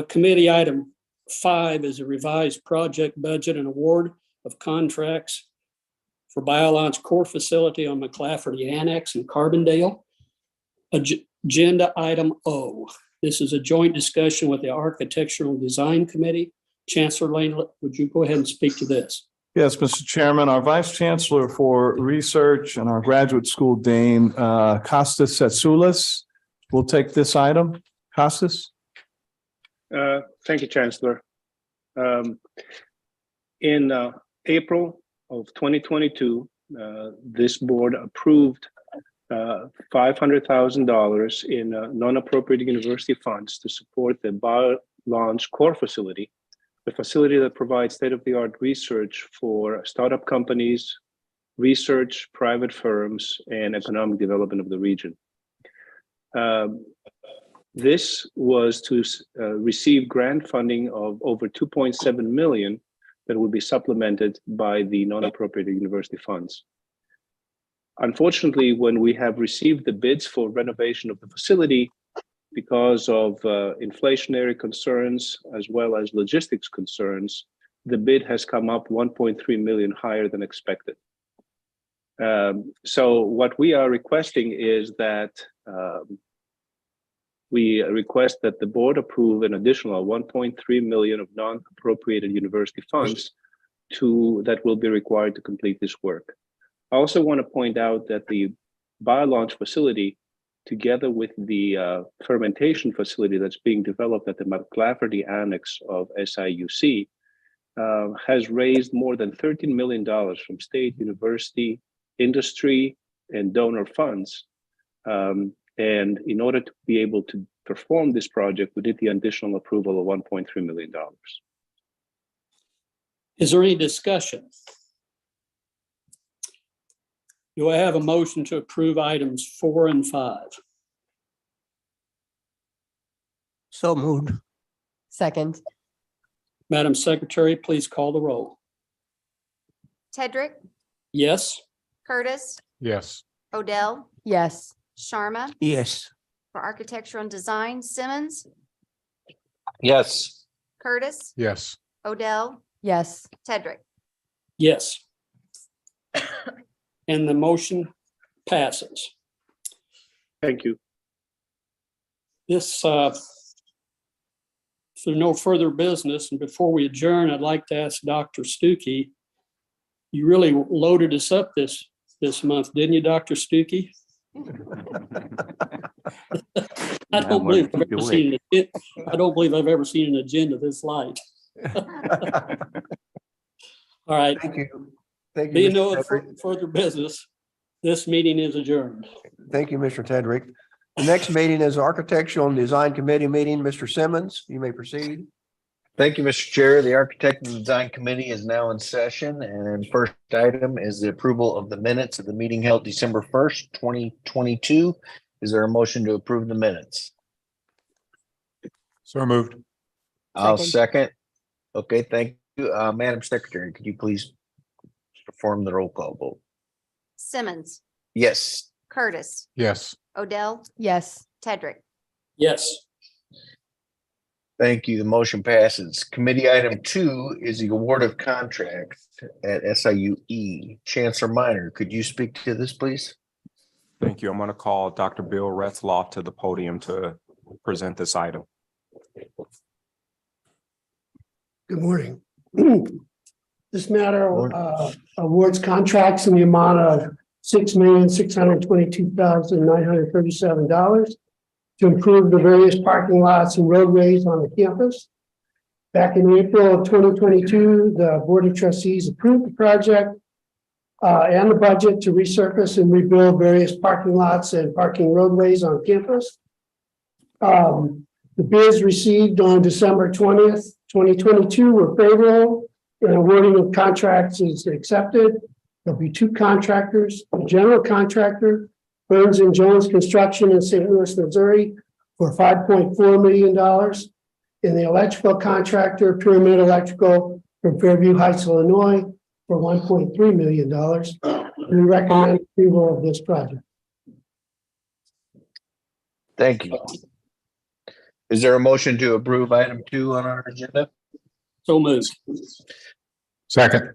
Committee item 5 is a revised project budget and award of contracts for Biolog's core facility on McClafferty Annex in Carbondale. Agenda item O. This is a joint discussion with the Architectural Design Committee. Chancellor Lane, would you go ahead and speak to this? Yes, Mr. Chairman, our Vice Chancellor for Research and our Graduate School Dean, Kostas Satsoulis, will take this item. Kostas? Thank you, Chancellor. In April of 2022, this board approved $500,000 in non-appropriated university funds to support the Bio-Launch core facility, the facility that provides state-of-the-art research for startup companies, research, private firms, and economic development of the region. This was to receive grant funding of over $2.7 million that will be supplemented by the non-appropriated university funds. Unfortunately, when we have received the bids for renovation of the facility, because of inflationary concerns as well as logistics concerns, the bid has come up 1.3 million higher than expected. So what we are requesting is that we request that the board approve an additional 1.3 million of non-appropriated university funds that will be required to complete this work. I also want to point out that the Bio-Launch facility, together with the fermentation facility that's being developed at the McClafferty Annex of SIUC, has raised more than $13 million from state, university, industry, and donor funds. And in order to be able to perform this project, we did the additional approval of $1.3 million. Is there any discussion? Do I have a motion to approve items 4 and 5? So moved. Second. Madam Secretary, please call the roll. Tedrick, Yes? Curtis, Yes. Odell, Yes. Sharma. Yes. For architectural and design, Simmons, Yes. Curtis, Yes. Odell, Yes. Tedrick. Yes. And the motion passes. Thank you. This, if there's no further business, and before we adjourn, I'd like to ask Dr. Stuckey You really loaded us up this month, didn't you, Dr. Stuckey? I don't believe I've ever seen it. I don't believe I've ever seen an agenda this light. All right. Thank you. Thank you. Being Mr. no Tedrick. further business, this meeting is adjourned. Thank you, Mr. Tedrick. The next meeting is Architectural and Design Committee meeting. Mr. Simmons, you may proceed. Thank you, Mr. Chair. The Architect and Design Committee is now in session, and first item is the approval of the minutes of the meeting held December 1st, 2022. Is there a motion to approve the minutes? So moved. I'll second. Okay, thank you. Madam Secretary, could you please perform the roll call vote? Simmons, Yes. Curtis, Yes. Odell, Yes. Tedrick. Yes. Thank you. The motion passes. Committee item 2 is the award of contracts at SIUE. Chancellor Minor, could you speak to this, please? Thank you. I'm going to call Dr. Bill Retzloff to the podium to present this item. Good morning. This matter awards contracts in the amount of $6,622,937 to improve the various parking lots and roadways on the campus. Back in April of 2022, the Board of Trustees approved the project and the budget to resurface and rebuild various parking lots and parking roadways on campus. The bids received on December 20th, 2022 were favorable, and awarding of contracts is accepted. There'll be 2 contractors, the general contractor, Burns and Jones Construction in St. Louis, Missouri, for $5.4 million, and the electrical contractor, Pyramid Electrical from Fairview Heights, Illinois, for $1.3 million. We recommend approval of this project. Thank you. Is there a motion to approve item 2 on our agenda? So moved. Second.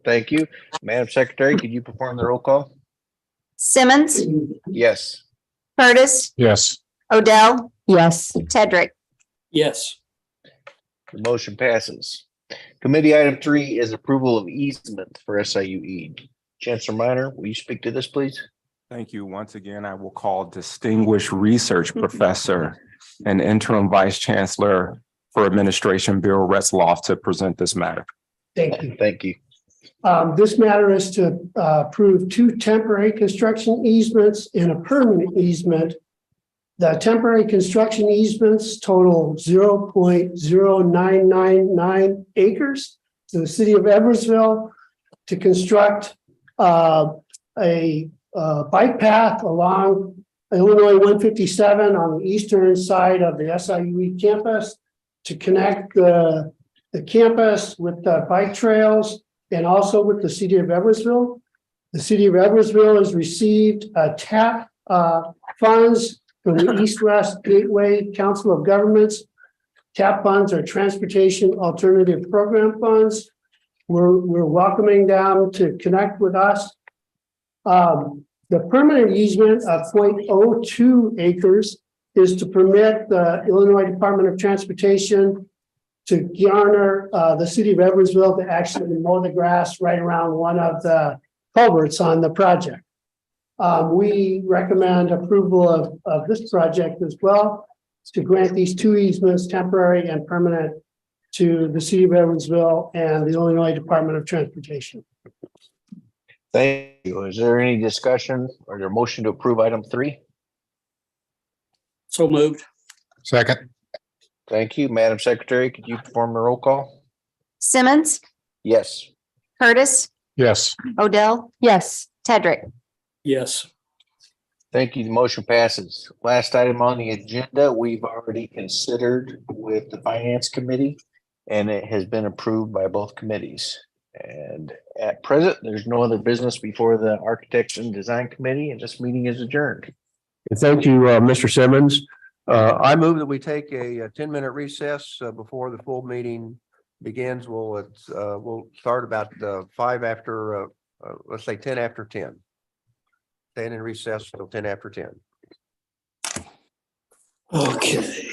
Thank you. Madam Secretary, could you perform the roll call? Simmons, Yes. Curtis, Yes. Odell, Yes. Tedrick. Yes. The motion passes. Committee item 3 is approval of easement for SIUE. Chancellor Minor, will you speak to this, please? Thank you. Once again, I will call Distinguished Research Professor and Interim Vice Chancellor for Administration, Bill Retzloff, to present this matter. Thank you. Thank you. This matter is to approve 2 temporary construction easements and a permanent easement. The temporary construction easements total 0.0999 acres to the city of Edwardsville to construct a bike path along Illinois 157 on the eastern side of the SIUE campus to connect the campus with the bike trails and also with the city of Edwardsville. The city of Edwardsville has received TAP funds from the East-West Gateway Council of Governments. TAP funds are Transportation Alternative Program funds. We're welcoming them to connect with us. The permanent easement of 0.02 acres is to permit the Illinois Department of Transportation to garner the city of Edwardsville to actually mow the grass right around one of the culverts on the project. We recommend approval of this project as well, to grant these 2 easements, temporary and permanent, to the city of Edwardsville and the Illinois Department of Transportation. Thank you. Is there any discussion or your motion to approve item 3? So moved. Second. Thank you. Madam Secretary, could you perform the roll call? Simmons, Yes. Curtis, Yes. Odell, Yes. Tedrick. Yes. Thank you. The motion passes. Last item on the agenda, we've already considered with the Finance Committee, and it has been approved by both committees. And at present, there's no other business before the Architects and Design Committee, and this meeting is adjourned. Thank you, Mr. Simmons. I move that we take a 10-minute recess before the full meeting begins. We'll start about 5 after, let's say 10 after 10. Staying in recess till 10 after 10. Okay.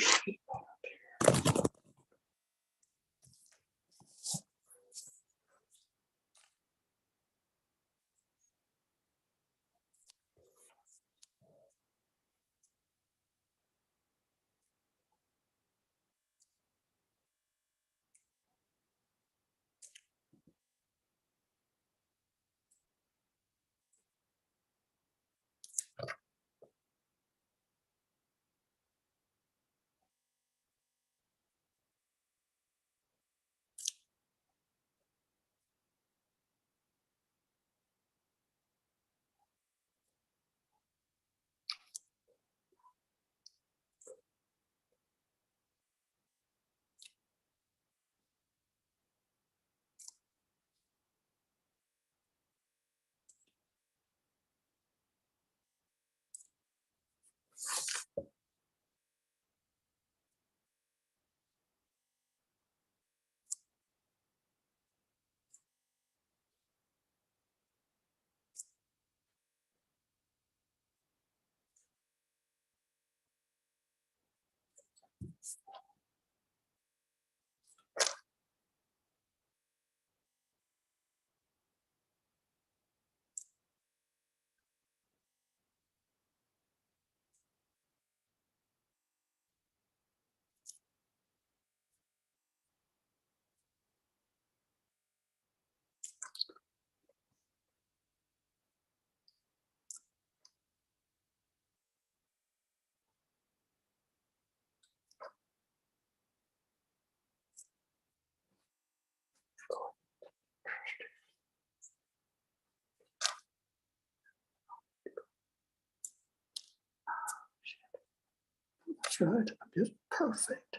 right. I'm just perfect.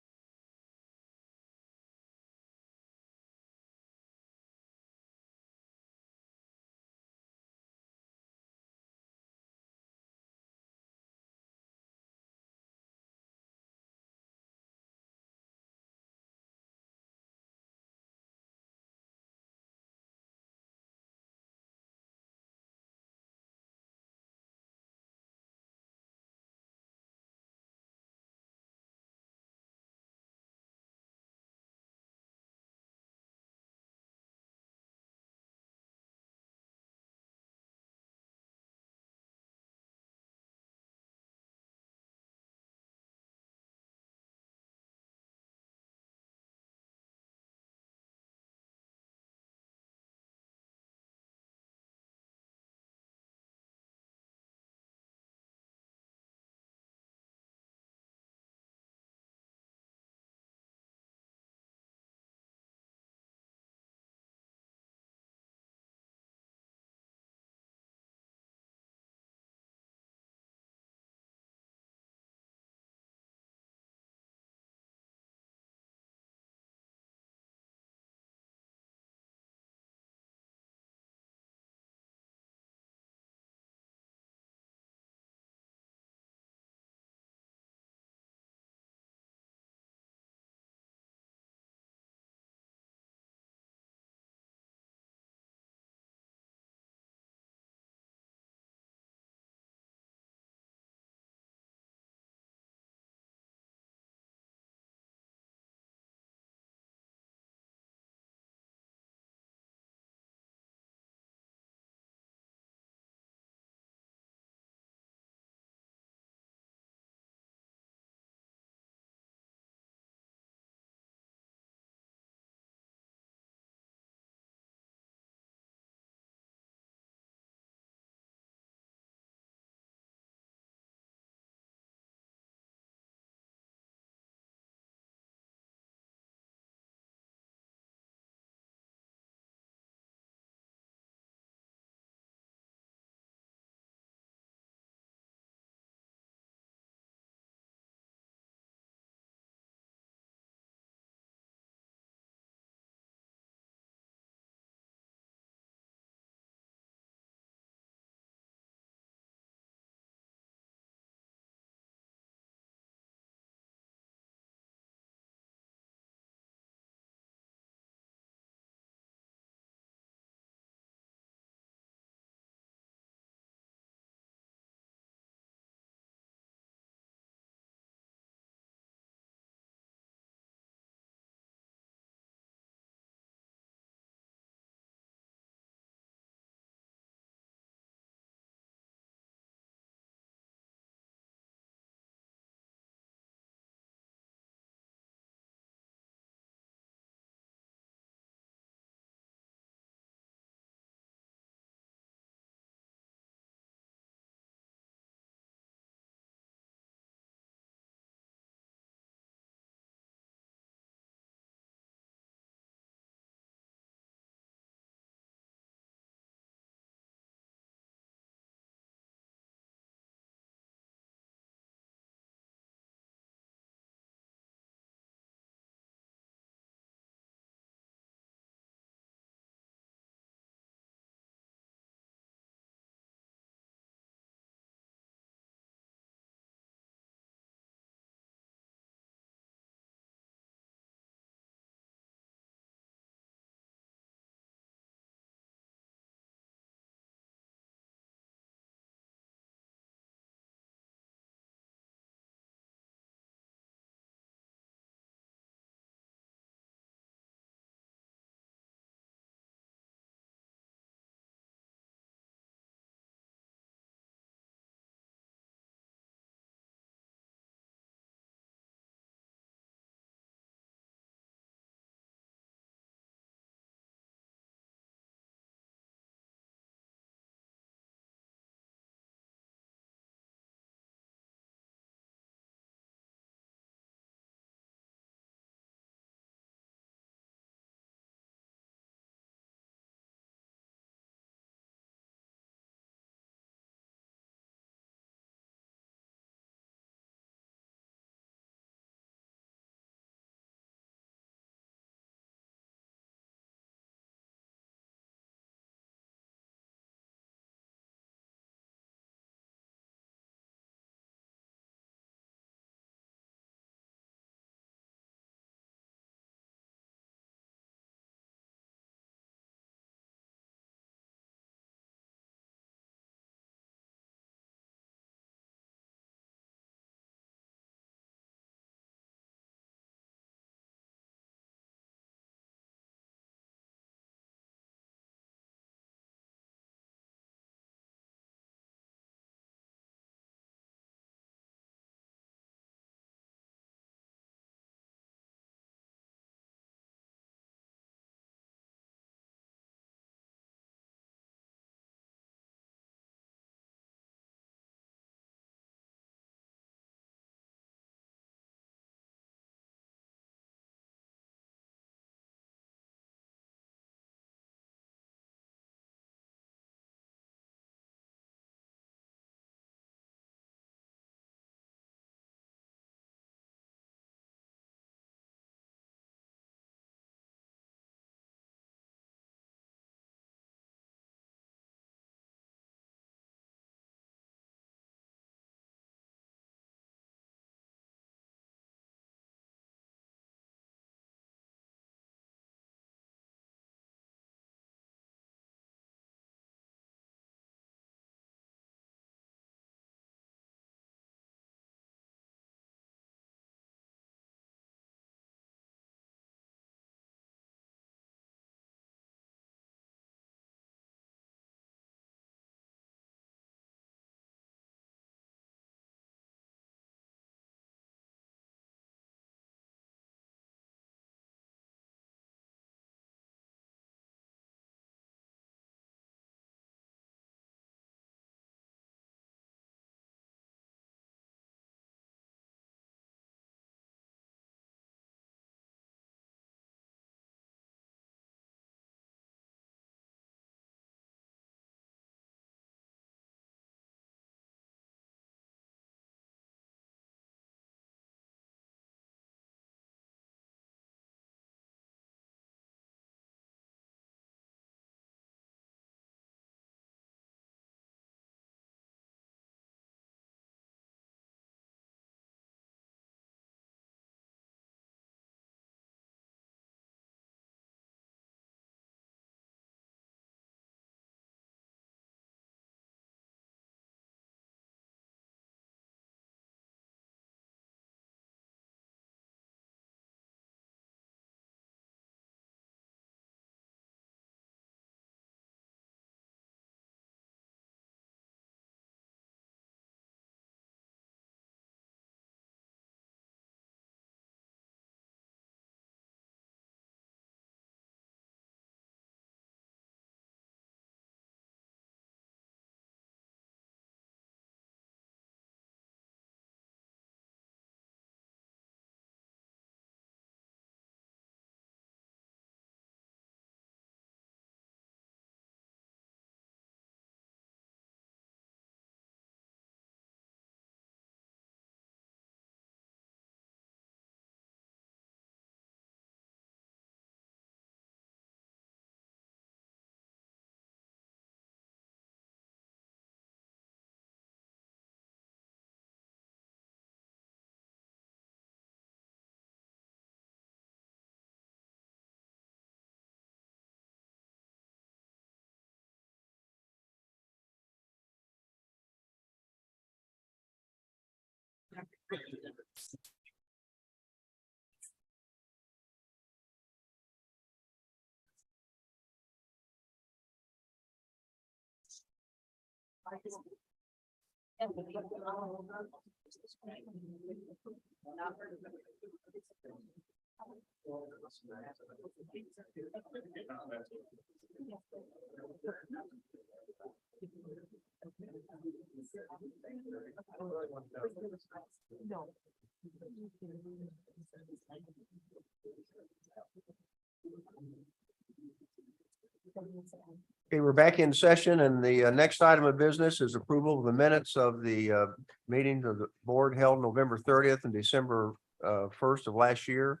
Okay, we're back in session, and the next item of business is approval of the minutes of the meeting of the board held November 30th and December 1st of last year.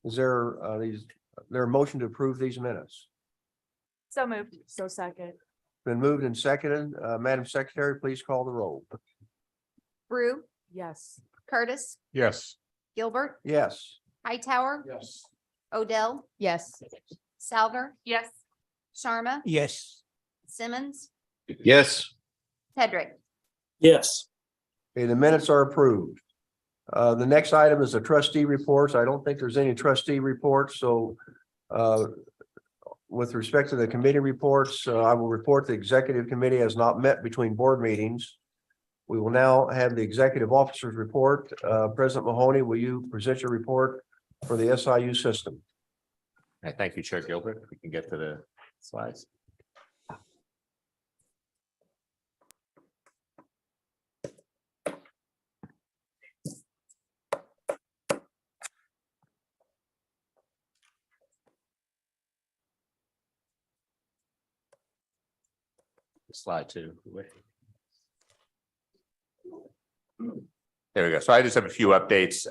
Is there a motion to approve these minutes? So moved. So second. Been moved and seconded. Madam Secretary, please call the roll. Brew, Yes. Curtis, Yes. Gilbert, Yes. Hightower, Yes. Odell, Yes. Salver. Yes. Sharma, Yes. Simmons, Yes. Hedrick. Yes. Okay, the minutes are approved. The next item is the trustee reports. I don't think there's any trustee reports, so with respect to the committee reports, I will report the executive committee has not met between board meetings. We will now have the executive officers report. President Mahoney, will you present your report for the SIU system? Thank you, Chair Gilbert. If we can get to the slides. Slide 2. There we go. So I just have a few updates.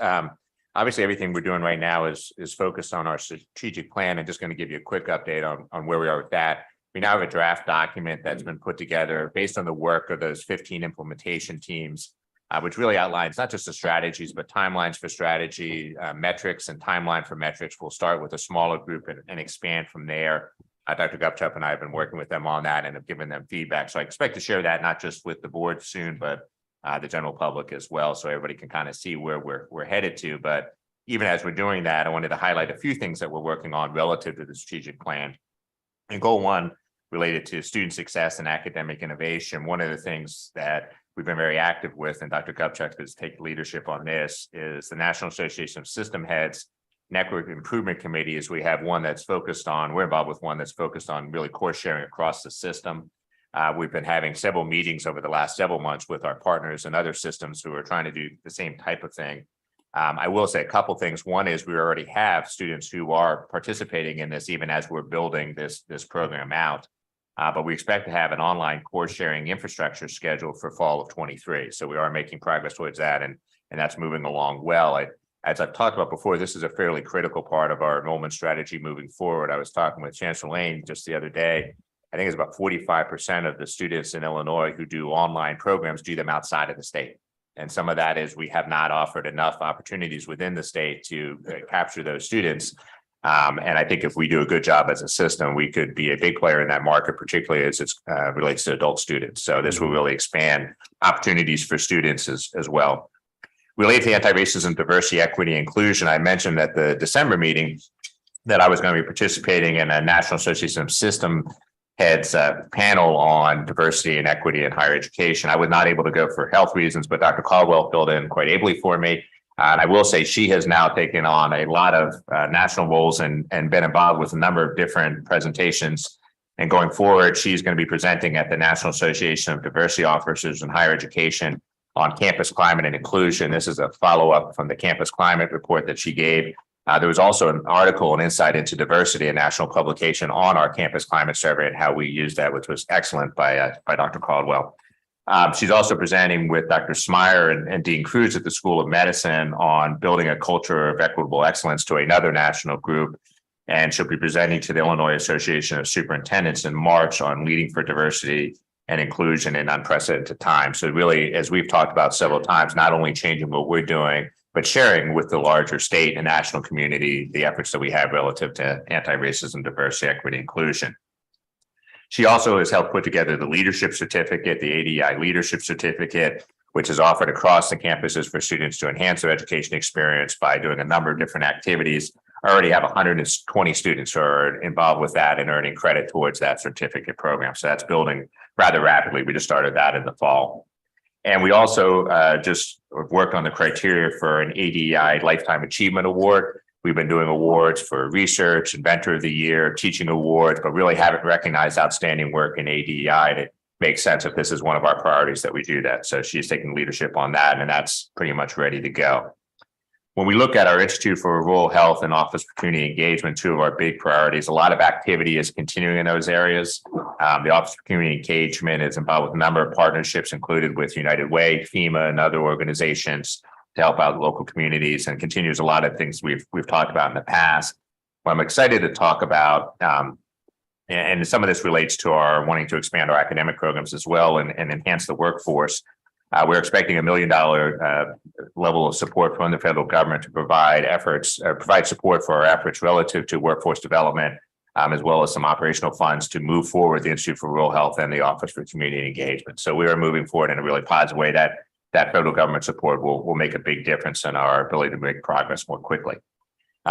Obviously, everything we're doing right now is focused on our strategic plan, and just going to give you a quick update on where we are with that. We now have a draft document that's been put together based on the work of those 15 implementation teams, which really outlines not just the strategies, but timelines for strategy, metrics and timeline for metrics. We'll start with a smaller group and expand from there. Dr. Gupchup and I have been working with them on that and have given them feedback. So I expect to share that not just with the board soon, but the general public as well, so everybody can kind of see where we're headed to. But even as we're doing that, I wanted to highlight a few things that we're working on relative to the strategic plan. And goal 1 related to student success and academic innovation. One of the things that we've been very active with, and Dr. Gupchup has taken leadership on this, is the National Association of System Heads Network Improvement Committee. Is we have one that's focused on, we're involved with one that's focused on really course sharing across the system. We've been having several meetings over the last several months with our partners and other systems who are trying to do the same type of thing. I will say a couple things. One is we already have students who are participating in this, even as we're building this program out. But we expect to have an online course sharing infrastructure scheduled for fall of 23. So we are making progress towards that, and that's moving along well. As I've talked about before, this is a fairly critical part of our enrollment strategy moving forward. I was talking with Chancellor Lane just the other day. I think it's about 45% of the students in Illinois who do online programs do them outside of the state. And some of that is we have not offered enough opportunities within the state to capture those students. And I think if we do a good job as a system, we could be a big player in that market, particularly as it relates to adult students. So this will really expand opportunities for students as well. Related to anti-racism, diversity, equity, inclusion, I mentioned at the December meeting that I was going to be participating in a National Association of System Heads panel on diversity and equity in higher education. I was not able to go for health reasons, but Dr. Caldwell filled in quite ably for me. And I will say she has now taken on a lot of national roles and been involved with a number of different presentations. And going forward, she's going to be presenting at the National Association of Diversity Officers in Higher Education on campus climate and inclusion. This is a follow-up from the campus climate report that she gave. There was also an article, an insight into diversity, a national publication on our campus climate survey and how we use that, which was excellent by Dr. Caldwell. She's also presenting with Dr. Smyer and Dean Cruz at the School of Medicine on building a culture of equitable excellence to another national group. And she'll be presenting to the Illinois Association of Superintendents in March on leading for diversity and inclusion in unprecedented times. So really, as we've talked about several times, not only changing what we're doing, but sharing with the larger state and national community the efforts that we have relative to anti-racism, diversity, equity, inclusion. She also has helped put together the leadership certificate, the ADI leadership certificate, which is offered across the campuses for students to enhance their education experience by doing a number of different activities. I already have 120 students who are involved with that and earning credit towards that certificate program. So that's building rather rapidly. We just started that in the fall. And we also just worked on the criteria for an ADEI Lifetime Achievement Award. We've been doing awards for research, inventor of the year, teaching awards, but really haven't recognized outstanding work in ADEI. To make sense if this is one of our priorities that we do that. So she's taking leadership on that, and that's pretty much ready to go. When we look at our Institute for Rural Health and Office for Community Engagement, two of our big priorities, a lot of activity is continuing in those areas. The Office for Community Engagement is involved with a number of partnerships, included with United Way, FEMA, and other organizations to help out local communities, and continues a lot of things we've talked about in the past. What I'm excited to talk about, and some of this relates to our wanting to expand our academic programs as well and enhance the workforce. We're expecting $1 million level of support from the federal government to provide support for our efforts relative to workforce development, as well as some operational funds to move forward the Institute for Rural Health and the Office for Community Engagement. So we are moving forward in a really positive way. That federal government support will make a big difference in our ability to make progress more quickly.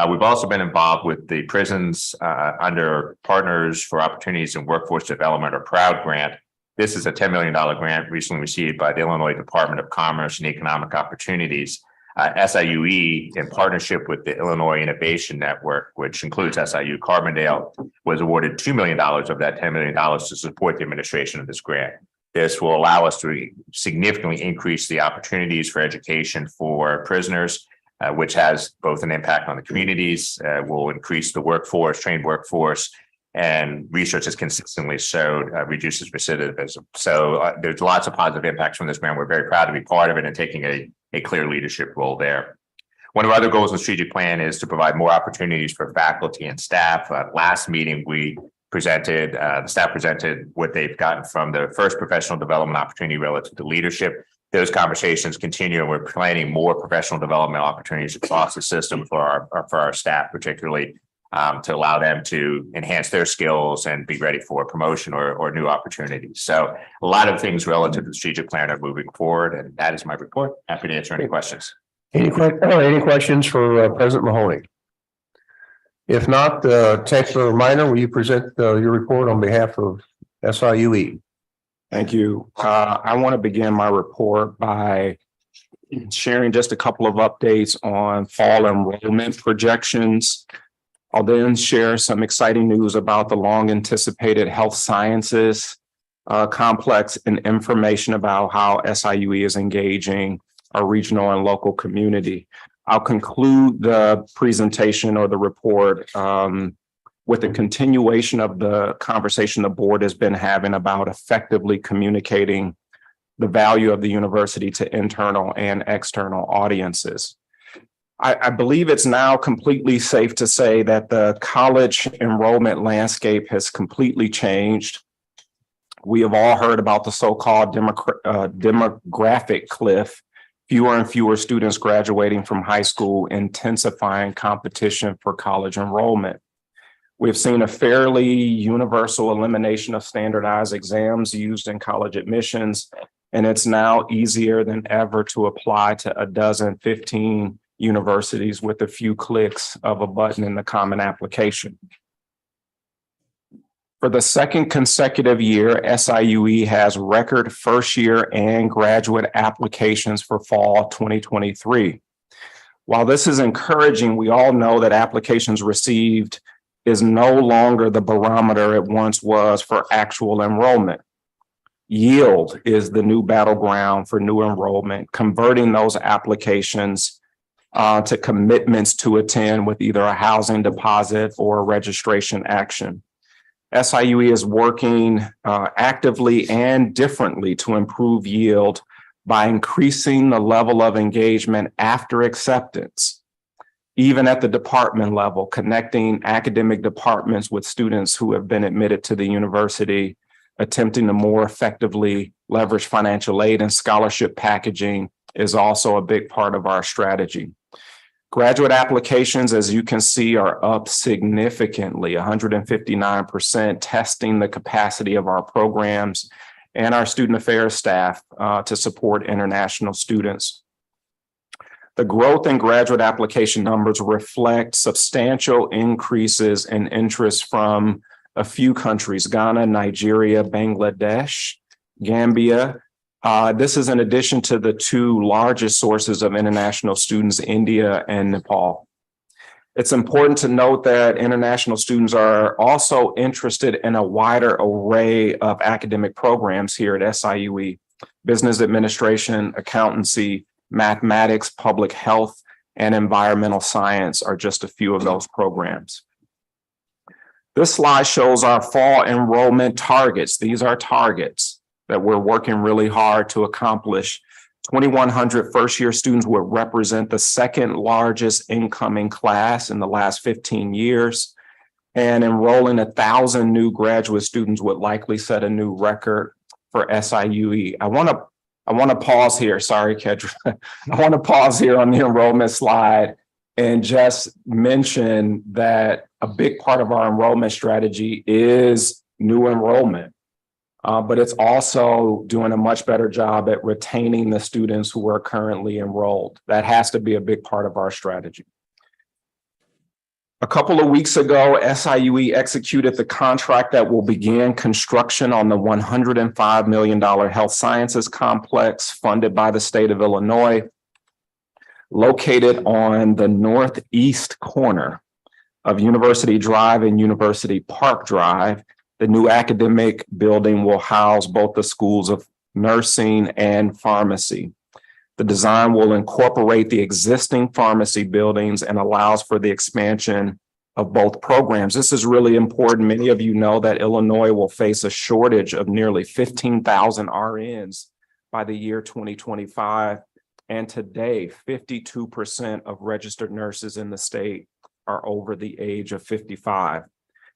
We've also been involved with the prisons under Partners for Opportunities in Workforce Development, or PROUD grant. This is a $10 million grant recently received by the Illinois Department of Commerce and Economic Opportunities. SIUE, in partnership with the Illinois Innovation Network, which includes SIU Carbondale, was awarded $2 million of that $10 million to support the administration of this grant. This will allow us to significantly increase the opportunities for education for prisoners, which has both an impact on the communities, will increase the workforce, trained workforce, and research has consistently showed reduces recidivism. So there's lots of positive impacts from this grant. We're very proud to be part of it and taking a clear leadership role there. One of our other goals in the strategic plan is to provide more opportunities for faculty and staff. Last meeting, the staff presented what they've gotten from the first professional development opportunity relative to leadership. Those conversations continue, and we're planning more professional development opportunities across the system for our staff, particularly to allow them to enhance their skills and be ready for promotion or new opportunities. So a lot of things relative to the strategic plan are moving forward, and that is my report. Happy to answer any questions. Any questions for President Mahoney? If not, Chancellor Minor, will you present your report on behalf of SIUE? Thank you. I want to begin my report by sharing just a couple of updates on fall enrollment projections. I'll then share some exciting news about the long anticipated health sciences complex and information about how SIUE is engaging our regional and local community. I'll conclude the presentation or the report with a continuation of the conversation the board has been having about effectively communicating the value of the university to internal and external audiences. I believe it's now completely safe to say that the college enrollment landscape has completely changed. We have all heard about the so-called demographic cliff, fewer and fewer students graduating from high school, intensifying competition for college enrollment. We've seen a fairly universal elimination of standardized exams used in college admissions, and it's now easier than ever to apply to 15 universities with a few clicks of a button in the Common Application. For the second consecutive year, SIUE has record first year and graduate applications for fall 2023. While this is encouraging, we all know that applications received is no longer the barometer it once was for actual enrollment. Yield is the new battleground for new enrollment, converting those applications to commitments to attend with either a housing deposit or a registration action. SIUE is working actively and differently to improve yield by increasing the level of engagement after acceptance, even at the department level, connecting academic departments with students who have been admitted to the university, attempting to more effectively leverage financial aid and scholarship packaging is also a big part of our strategy. Graduate applications, as you can see, are up significantly, 159%, testing the capacity of our programs and our student affairs staff to support international students. The growth in graduate application numbers reflect substantial increases in interest from a few countries: Ghana, Nigeria, Bangladesh, Gambia. This is in addition to the two largest sources of international students, India and Nepal. It's important to note that international students are also interested in a wider array of academic programs here at SIUE. Business administration, accountancy, mathematics, public health, and environmental science are just a few of those programs. This slide shows our fall enrollment targets. These are targets that we're working really hard to accomplish. 2,100 first-year students would represent the second largest incoming class in the last 15 years. And enrolling 1,000 new graduate students would likely set a new record for SIUE. I want to pause here. Sorry, Kedra. I want to pause here on the enrollment slide and just mention that a big part of our enrollment strategy is new enrollment. But it's also doing a much better job at retaining the students who are currently enrolled. That has to be a big part of our strategy. A couple of weeks ago, SIUE executed the contract that will begin construction on the $105 million health sciences complex funded by the state of Illinois, located on the northeast corner of University Drive and University Park Drive. The new academic building will house both the schools of nursing and pharmacy. The design will incorporate the existing pharmacy buildings and allows for the expansion of both programs. This is really important. Many of you know that Illinois will face a shortage of nearly 15,000 RNs by the year 2025. And today, 52% of registered nurses in the state are over the age of 55.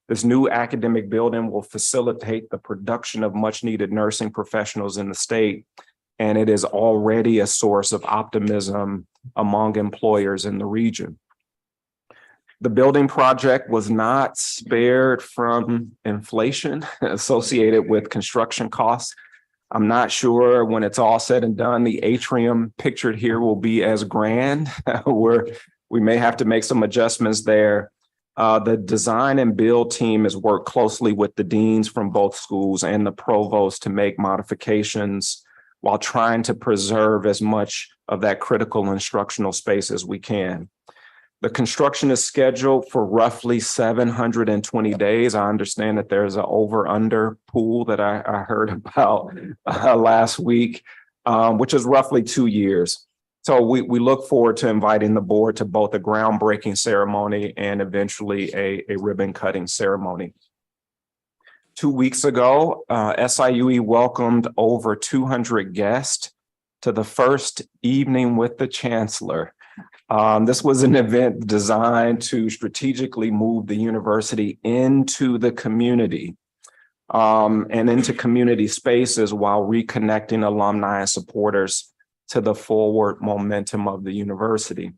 This new academic building will facilitate the production of much needed nursing professionals in the state, and it is already a source of optimism among employers in the region. The building project was not spared from inflation associated with construction costs. I'm not sure when it's all said and done, the atrium pictured here will be as grand, where we may have to make some adjustments there. The design and build team has worked closely with the deans from both schools and the provost to make modifications while trying to preserve as much of that critical instructional space as we can. The construction is scheduled for roughly 720 days. I understand that there's an over-under pool that I heard about last week, which is roughly 2 years. So we look forward to inviting the board to both a groundbreaking ceremony and eventually a ribbon cutting ceremony. 2 weeks ago, SIUE welcomed over 200 guests to the first evening with the chancellor. This was an event designed to strategically move the university into the community and into community spaces while reconnecting alumni and supporters to the forward momentum of the university.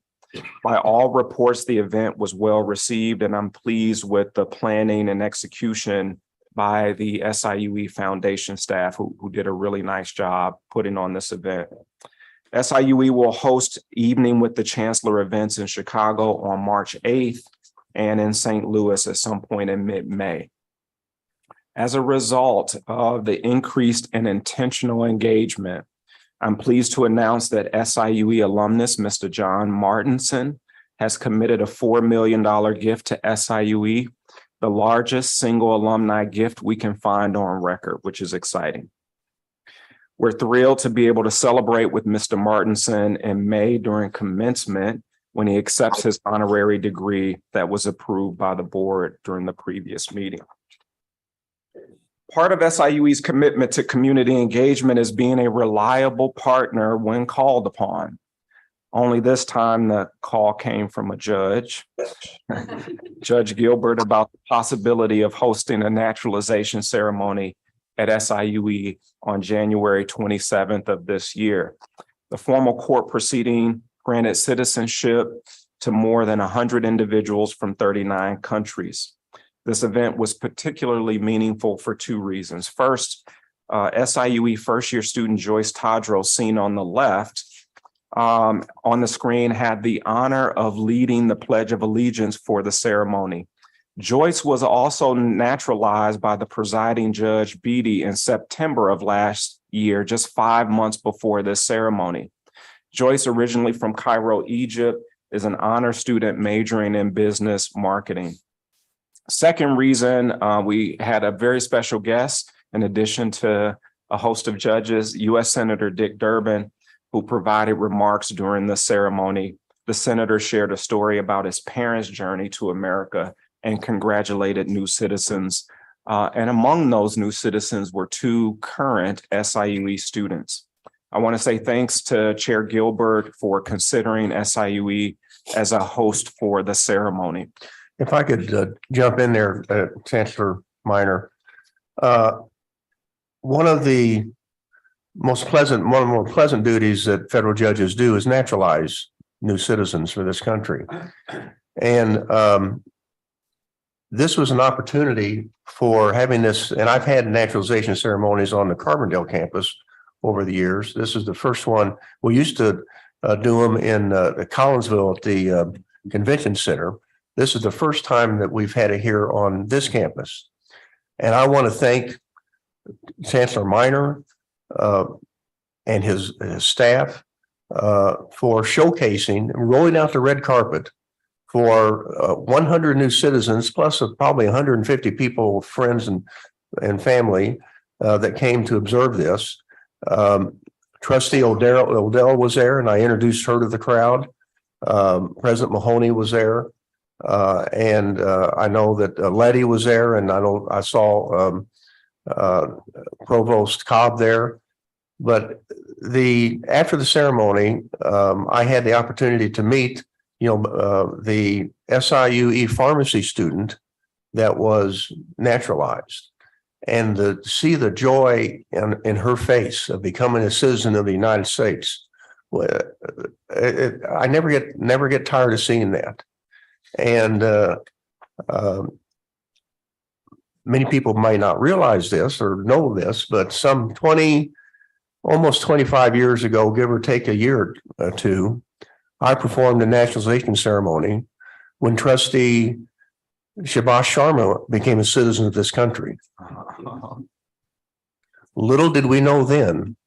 By all reports, the event was well received, and I'm pleased with the planning and execution by the SIUE Foundation staff who did a really nice job putting on this event. SIUE will host Evening with the Chancellor events in Chicago on March 8th and in St. Louis at some point in mid-May. As a result of the increased and intentional engagement, I'm pleased to announce that SIUE alumnus, Mr. John Martinson, has committed a $4 million gift to SIUE, the largest single alumni gift we can find on record, which is exciting. We're thrilled to be able to celebrate with Mr. Martinson in May during commencement when he accepts his honorary degree that was approved by the board during the previous meeting. Part of SIUE's commitment to community engagement is being a reliable partner when called upon. Only this time the call came from a judge, Judge Gilbert, about the possibility of hosting a naturalization ceremony at SIUE on January 27th of this year. The formal court proceeding granted citizenship to more than 100 individuals from 39 countries. This event was particularly meaningful for two reasons. First, SIUE first-year student Joyce Todrow, seen on the left, on the screen, had the honor of leading the Pledge of Allegiance for the ceremony. Joyce was also naturalized by the presiding judge Beatty in September of last year, just 5 months before this ceremony. Joyce, originally from Cairo, Egypt, is an honor student majoring in business marketing. Second reason, we had a very special guest, in addition to a host of judges, U.S. Senator Dick Durbin, who provided remarks during the ceremony. The senator shared a story about his parents' journey to America and congratulated new citizens. And among those new citizens were 2 current SIUE students. I want to say thanks to Chair Gilbert for considering SIUE as a host for the ceremony. If I could jump in there, Chancellor Minor. One of the more pleasant duties that federal judges do is naturalize new citizens for this country. And this was an opportunity for having this, and I've had naturalization ceremonies on the Carbondale campus over the years. This is the first one. We used to do them in Collinsville at the Convention Center. This is the first time that we've had it here on this campus. And I want to thank Chancellor Minor and his staff for showcasing, rolling out the red carpet for 100 new citizens, plus probably 150 people, friends and family that came to observe this. Trustee Odell was there, and I introduced her to the crowd. President Mahoney was there. And I know that Letty was there, and I saw Provost Cobb there. But after the ceremony, I had the opportunity to meet, the SIUE pharmacy student that was naturalized, and to see the joy in her face of becoming a citizen of the United States. I never get tired of seeing that. And many people might not realize this or know this, but some almost 25 years ago, give or take a year or two, I performed a naturalization ceremony when Trustee Shabazz Sharma became a citizen of this country. Little did we know then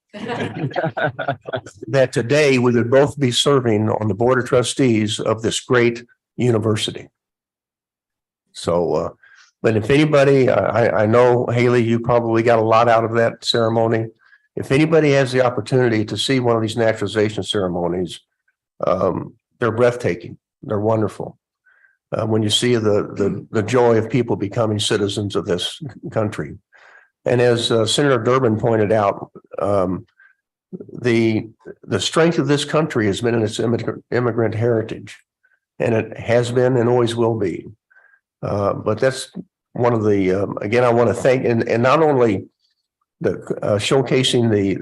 that today we would both be serving on the Board of Trustees of this great university. So, but if anybody, I know, Haley, you probably got a lot out of that ceremony. If anybody has the opportunity to see one of these naturalization ceremonies, they're breathtaking. They're wonderful. When you see the joy of people becoming citizens of this country. And as Senator Durbin pointed out, the strength of this country has been in its immigrant heritage, and it has been and always will be. But that's one of the, again, I want to thank, and not only the showcasing the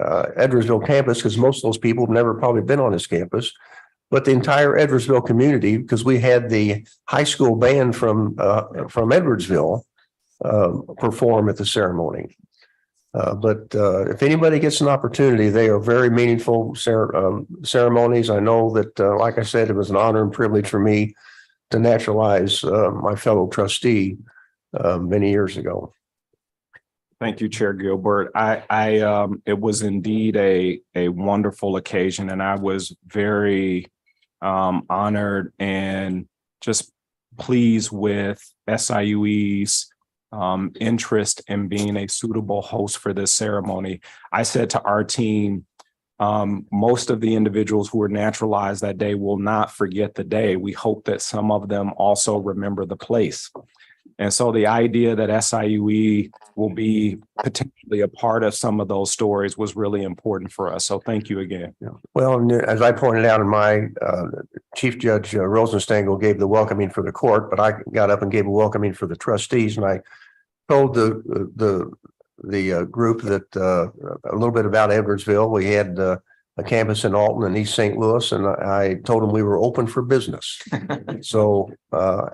Edwardsville campus, because most of those people have never probably been on this campus, but the entire Edwardsville community, because we had the high school band from Edwardsville perform at the ceremony. But if anybody gets an opportunity, they are very meaningful ceremonies. I know that, like I said, it was an honor and privilege for me to naturalize my fellow trustee many years ago. Thank you, Chair Gilbert. It was indeed a wonderful occasion, and I was very honored and just pleased with SIUE's interest in being a suitable host for this ceremony. I said to our team, most of the individuals who were naturalized that day will not forget the day. We hope that some of them also remember the place. And so the idea that SIUE will be potentially a part of some of those stories was really important for us. So thank you again. Yeah. Well, as I pointed out in my Chief Judge Rosenstengel gave the welcoming for the court, but I got up and gave a welcoming for the trustees, and I told the group that a little bit about Edwardsville. We had a campus in Alton and East St. Louis, and I told them we were open for business. So,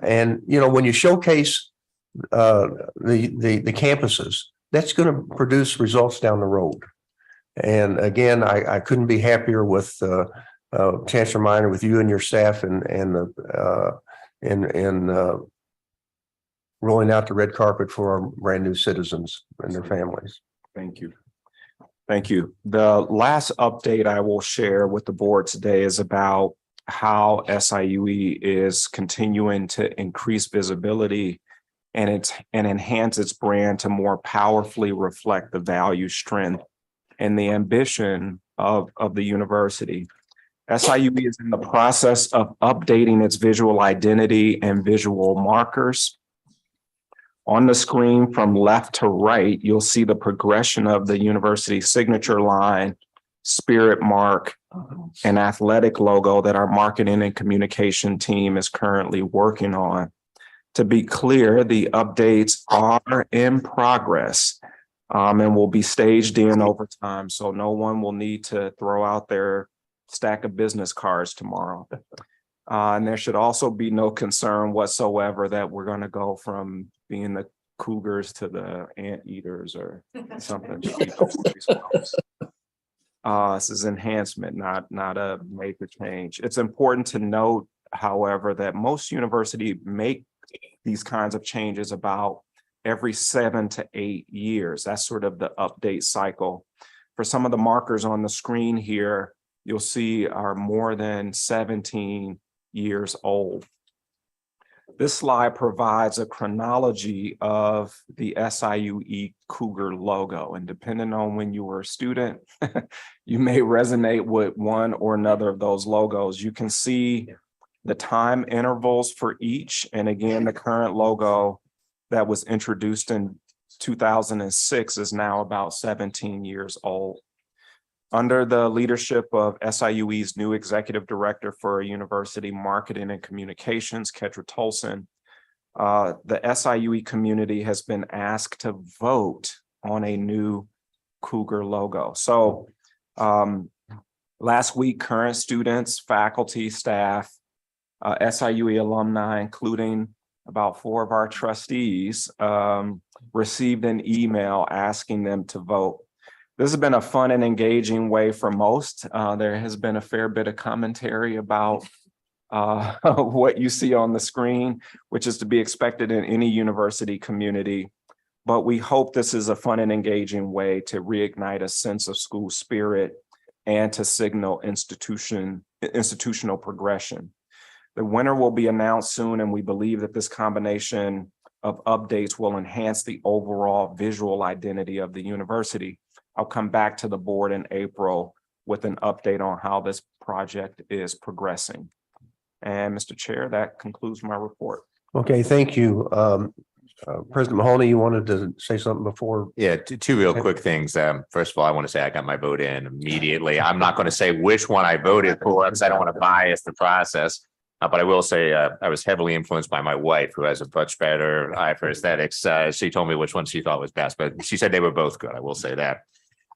and when you showcase the campuses, that's going to produce results down the road. And again, I couldn't be happier with Chancellor Minor, with you and your staff and rolling out the red carpet for our brand new citizens and their families. Thank you. Thank you. The last update I will share with the board today is about how SIUE is continuing to increase visibility and enhance its brand to more powerfully reflect the value, strength, and the ambition of the university. SIUE is in the process of updating its visual identity and visual markers. On the screen from left to right, you'll see the progression of the university signature line, spirit mark, and athletic logo that our marketing and communication team is currently working on. To be clear, the updates are in progress and will be staged in over time, so no one will need to throw out their stack of business cards tomorrow. And there should also be no concern whatsoever that we're going to go from being the Cougars to the Anteaters or something. This is enhancement, not a major change. It's important to note, however, that most universities make these kinds of changes about every 7 to 8 years. That's sort of the update cycle. For some of the markers on the screen here, you'll see are more than 17 years old. This slide provides a chronology of the SIUE Cougar logo, and depending on when you were a student, you may resonate with one or another of those logos. You can see the time intervals for each, and again, the current logo that was introduced in 2006 is now about 17 years old. Under the leadership of SIUE's new executive director for university marketing and communications, Kedra Tolson, the SIUE community has been asked to vote on a new Cougar logo. So last week, current students, faculty, staff, SIUE alumni, including about 4 of our trustees, received an email asking them to vote. This has been a fun and engaging way for most. There has been a fair bit of commentary about what you see on the screen, which is to be expected in any university community. But we hope this is a fun and engaging way to reignite a sense of school spirit and to signal institutional progression. The winner will be announced soon, and we believe that this combination of updates will enhance the overall visual identity of the university. I'll come back to the board in April with an update on how this project is progressing. And Mr. Chair, that concludes my report. Okay, thank you. President Mahoney, you wanted to say something before? Yeah, two real quick things. First of all, I want to say I got my vote in immediately. I'm not going to say which one I voted for because I don't want to bias the process. But I will say I was heavily influenced by my wife, who has a much better eye for aesthetics. She told me which one she thought was best, but she said they were both good. I will say that.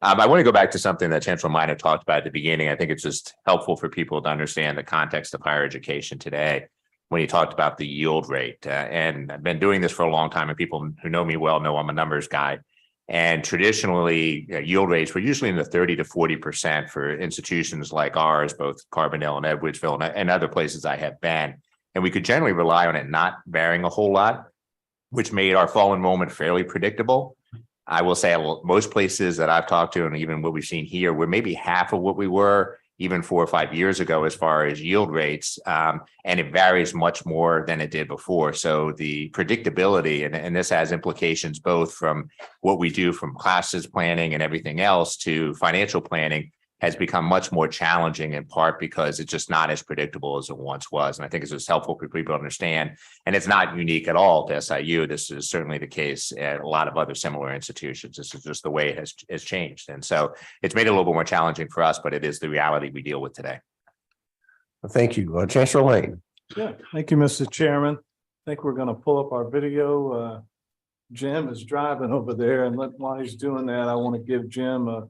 I want to go back to something that Chancellor Minor talked about at the beginning. I think it's just helpful for people to understand the context of higher education today when he talked about the yield rate. And I've been doing this for a long time, and people who know me well know I'm a numbers guy. And traditionally, yield rates were usually in the 30 to 40% for institutions like ours, both Carbondale and Edwardsville and other places I have been. And we could generally rely on it not varying a whole lot, which made our fall enrollment fairly predictable. I will say most places that I've talked to, and even what we've seen here, we're maybe half of what we were even 4 or 5 years ago as far as yield rates. And it varies much more than it did before. So the predictability, and this has implications both from what we do from classes planning and everything else to financial planning, has become much more challenging, in part because it's just not as predictable as it once was. And I think it's just helpful for people to understand. And it's not unique at all to SIU. This is certainly the case at a lot of other similar institutions. This is just the way it has changed. And so it's made it a little bit more challenging for us, but it is the reality we deal with today. Thank you. Chancellor Lane. Yeah, thank you, Mr. Chairman. I think we're going to pull up our video. Jim is driving over there, and while he's doing that, I want to give Jim a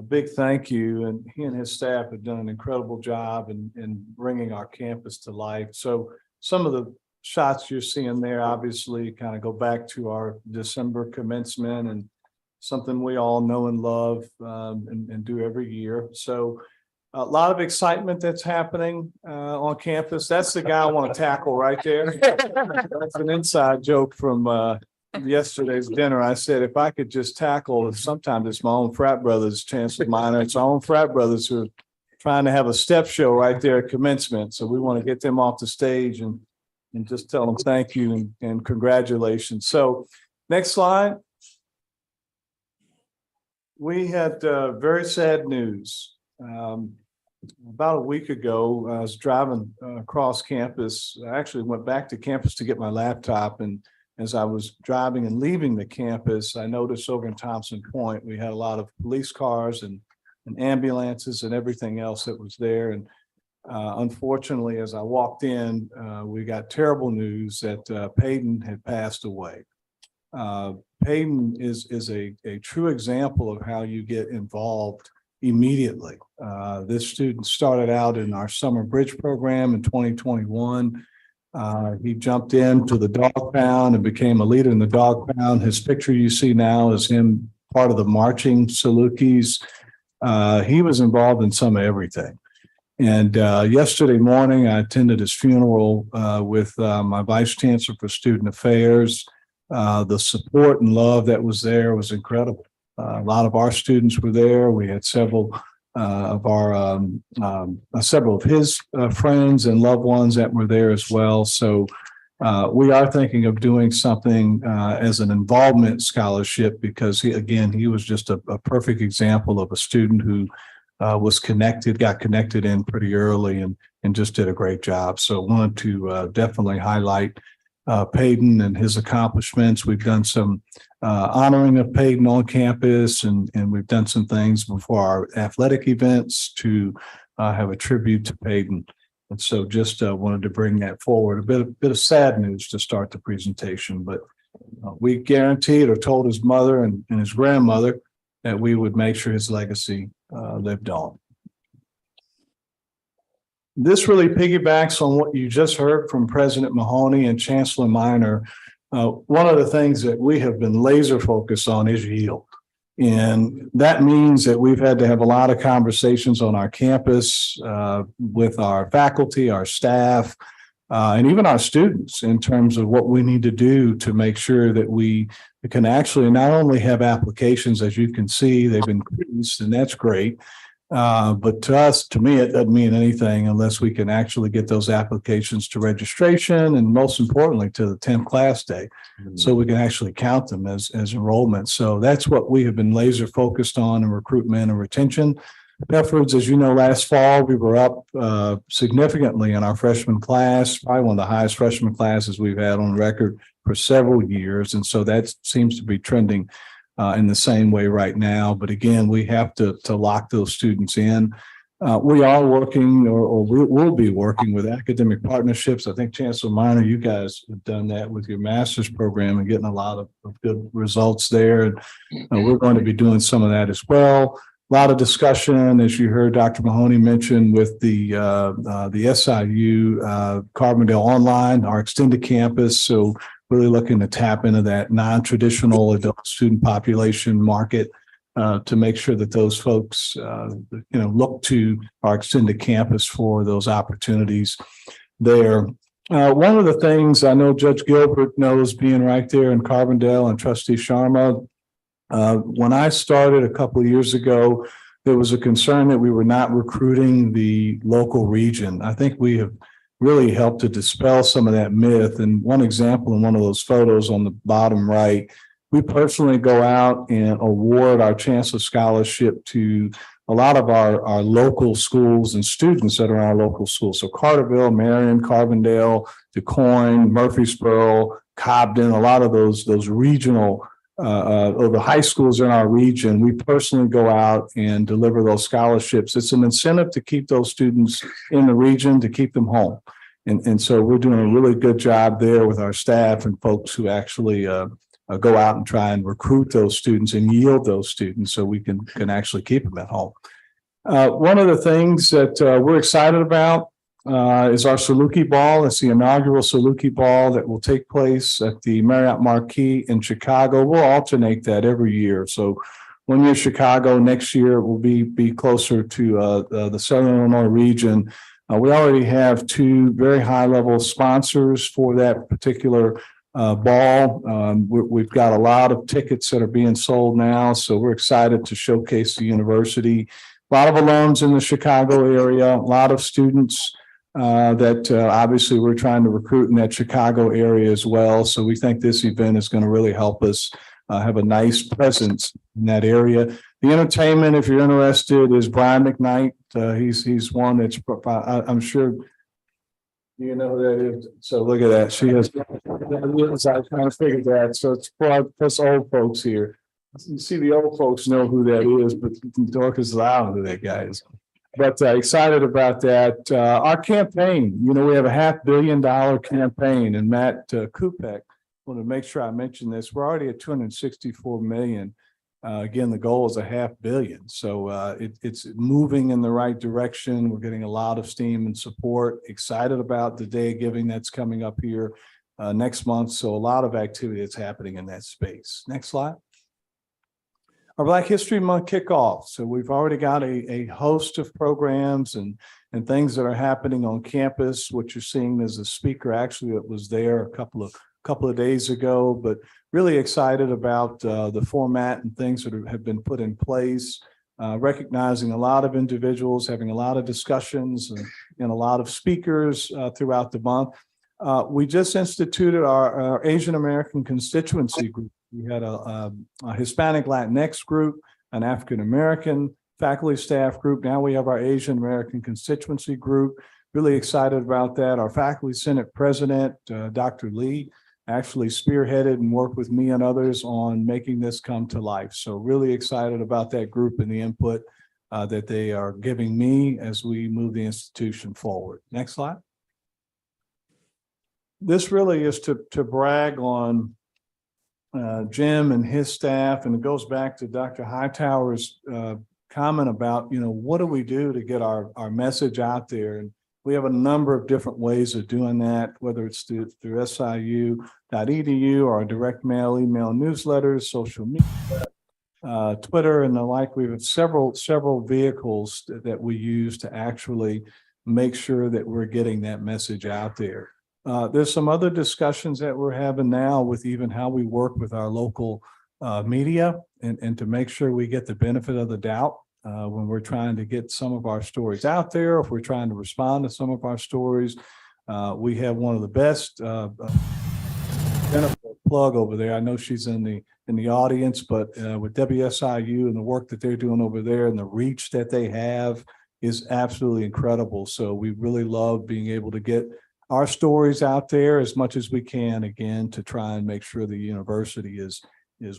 big thank you, and he and his staff have done an incredible job in bringing our campus to life. So some of the shots you're seeing there obviously kind of go back to our December commencement and something we all know and love and do every year. So a lot of excitement that's happening on campus. That's the guy I want to tackle right there. That's an inside joke from yesterday's dinner. I said, if I could just tackle, sometimes it's my own frat brothers, Chancellor Minor, it's our own frat brothers who are trying to have a step show right there at commencement. So we want to get them off the stage and just tell them thank you and congratulations. So next slide. We had very sad news. About a week ago, I was driving across campus. I actually went back to campus to get my laptop, and as I was driving and leaving the campus, I noticed over in Thompson Point, we had a lot of police cars and ambulances and everything else that was there. And unfortunately, as I walked in, we got terrible news that Peyton had passed away. Peyton is a true example of how you get involved immediately. This student started out in our summer bridge program in 2021. He jumped into the dog pound and became a leader in the dog pound. His picture you see now is him part of the marching Salukis. He was involved in some of everything. And yesterday morning, I attended his funeral with my vice chancellor for student affairs. The support and love that was there was incredible. A lot of our students were there. We had several of his friends and loved ones that were there as well. So we are thinking of doing something as an involvement scholarship because he was just a perfect example of a student who got connected in pretty early and just did a great job. So I wanted to definitely highlight Peyton and his accomplishments. We've done some honoring of Peyton on campus, and we've done some things before our athletic events to have a tribute to Peyton. And so just wanted to bring that forward. A bit of sad news to start the presentation, but we guaranteed or told his mother and his grandmother that we would make sure his legacy lived on. This really piggybacks on what you just heard from President Mahoney and Chancellor Minor. One of the things that we have been laser focused on is yield. And that means that we've had to have a lot of conversations on our campus with our faculty, our staff, and even our students in terms of what we need to do to make sure that we can actually not only have applications, as you can see, they've increased, and that's great. But to me, it doesn't mean anything unless we can actually get those applications to registration and most importantly to the 10th class day. So we can actually count them as enrollment. So that's what we have been laser focused on in recruitment and retention efforts. As you know, last fall, we were up significantly in our freshman class, probably one of the highest freshman classes we've had on record for several years. And so that seems to be trending in the same way right now. But again, we have to lock those students in. We are working or we'll be working with academic partnerships. I think Chancellor Minor, you guys have done that with your master's program and getting a lot of good results there. And we're going to be doing some of that as well. A lot of discussion, as you heard Dr. Mahoney mention, with the SIU Carbondale Online, our extended campus. So really looking to tap into that non-traditional adult student population market to make sure that those folks, look to our extended campus for those opportunities there. One of the things I know Judge Gilbert knows, being right there in Carbondale, and Trustee Sharma, when I started a couple of years ago, there was a concern that we were not recruiting the local region. I think we have really helped to dispel some of that myth. And one example in one of those photos on the bottom right, we personally go out and award our Chancellor Scholarship to a lot of our local schools and students that are in our local schools. So Carterville, Marion, Carbondale, DuQuoin, Murfreesboro, Cobden, a lot of those regional or the high schools in our region, we personally go out and deliver those scholarships. It's an incentive to keep those students in the region, to keep them home. And so we're doing a really good job there with our staff and folks who actually go out and try and recruit those students and yield those students so we can actually keep them at home. One of the things that we're excited about is our Saluki Ball. It's the inaugural Saluki Ball that will take place at the Marriott Marquis in Chicago. We'll alternate that every year. So 1 year Chicago, next year will be closer to the Southern Illinois region. We already have 2 very high level sponsors for that particular ball. We've got a lot of tickets that are being sold now, so we're excited to showcase the university. A lot of alums in the Chicago area, a lot of students that obviously we're trying to recruit in that Chicago area as well. So we think this event is going to really help us have a nice presence in that area. The entertainment, if you're interested, is Brian McKnight. He's one that's, I'm sure you know who that is. So look at that. She has, I kind of figured that. So it's for us old folks here. You see, the old folks know who that is, but Dorcas, I don't know who that guy is. But excited about that. Our campaign, we have a $500 million campaign, and Matt Kupek, I want to make sure I mention this. We're already at 264 million. Again, the goal is $500 million. So it's moving in the right direction. We're getting a lot of steam and support. Excited about the Day of Giving that's coming up here next month. So a lot of activity that's happening in that space. Next slide. Our Black History Month kickoff. So we've already got a host of programs and things that are happening on campus. What you're seeing is a speaker actually that was there a couple of days ago, but really excited about the format and things that have been put in place, recognizing a lot of individuals, having a lot of discussions and a lot of speakers throughout the month. We just instituted our Asian American constituency group. We had a Hispanic Latinx group, an African American faculty staff group. Now we have our Asian American constituency group. Really excited about that. Our faculty senate president, Dr. Lee, actually spearheaded and worked with me and others on making this come to life. So really excited about that group and the input that they are giving me as we move the institution forward. Next slide. This really is to brag on Jim and his staff, and it goes back to Dr. Hightower's comment about, what do we do to get our message out there? And we have a number of different ways of doing that, whether it's through SIU.edu or direct mail, email newsletters, social media, Twitter, and the like. We have several vehicles that we use to actually make sure that we're getting that message out there. There's some other discussions that we're having now with even how we work with our local media and to make sure we get the benefit of the doubt when we're trying to get some of our stories out there, if we're trying to respond to some of our stories. We have one of the best Jennifer plug over there. I know she's in the audience, but with WSIU and the work that they're doing over there and the reach that they have is absolutely incredible. So we really love being able to get our stories out there as much as we can, again, to try and make sure the university is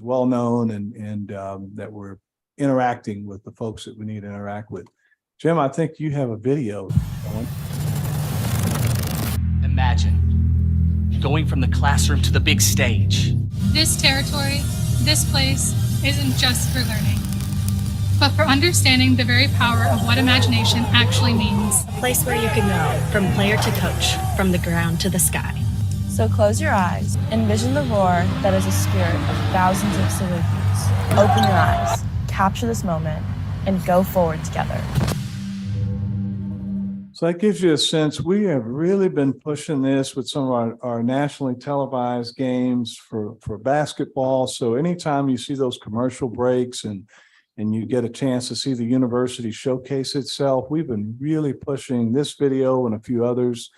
well known and that we're interacting with the folks that we need to interact with. Jim, I think you have a video. Imagine going from the classroom to the big stage. This territory, this place, isn't just for learning, but for understanding the very power of what imagination actually means. A place where you can go from player to coach, from the ground to the sky. So close your eyes, envision the roar that is a spirit of thousands of Salukis. Open your eyes, capture this moment, and go forward together. So that gives you a sense. We have really been pushing this with some of our nationally televised games for basketball. So anytime you see those commercial breaks and you get a chance to see the university showcase itself, we've been really pushing this video and a few others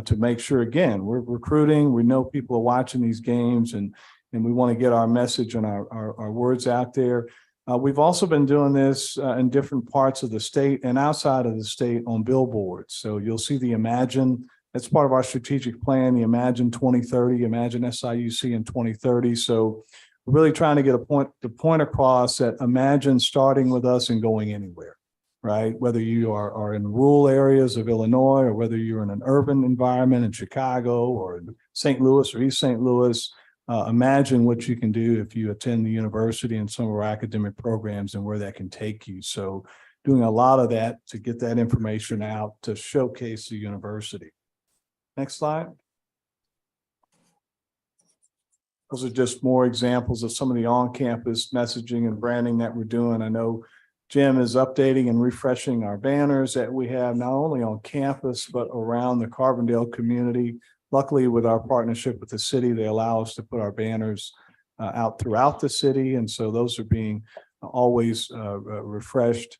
to make sure, again, we're recruiting. We know people are watching these games and we want to get our message and our words out there. We've also been doing this in different parts of the state and outside of the state on billboards. So you'll see the Imagine, that's part of our strategic plan, the Imagine 2030, Imagine SIUC in 2030. So we're really trying to get the point across that imagine starting with us and going anywhere, right? Whether you are in rural areas of Illinois or whether you're in an urban environment in Chicago or in St. Louis or East St. Louis, imagine what you can do if you attend the university and some of our academic programs and where that can take you. So doing a lot of that to get that information out to showcase the university. Next slide. Those are just more examples of some of the on-campus messaging and branding that we're doing. I know Jim is updating and refreshing our banners that we have not only on campus, but around the Carbondale community. Luckily, with our partnership with the city, they allow us to put our banners out throughout the city. And so those are being always refreshed.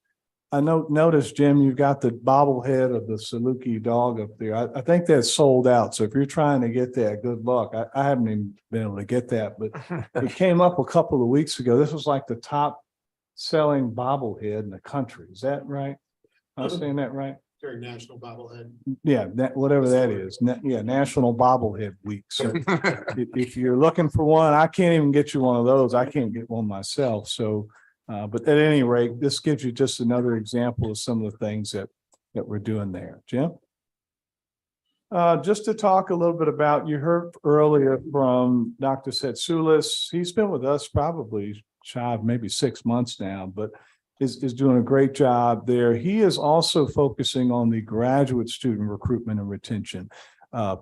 I noticed, Jim, you've got the bobblehead of the Saluki dog up there. I think that's sold out. So if you're trying to get that, good luck. I haven't even been able to get that, but it came up a couple of weeks ago. This was like the top selling bobblehead in the country. Is that right? Am I saying that right? Very national bobblehead. Yeah, that, whatever that is. Yeah, National Bobblehead Week. So if you're looking for one, I can't even get you one of those. I can't get one myself. So but at any rate, this gives you just another example of some of the things that we're doing there. Jim? Just to talk a little bit about, you heard earlier from Dr. Setsoulis. He's been with us probably shy of maybe 6 months now, but is doing a great job there. He is also focusing on the graduate student recruitment and retention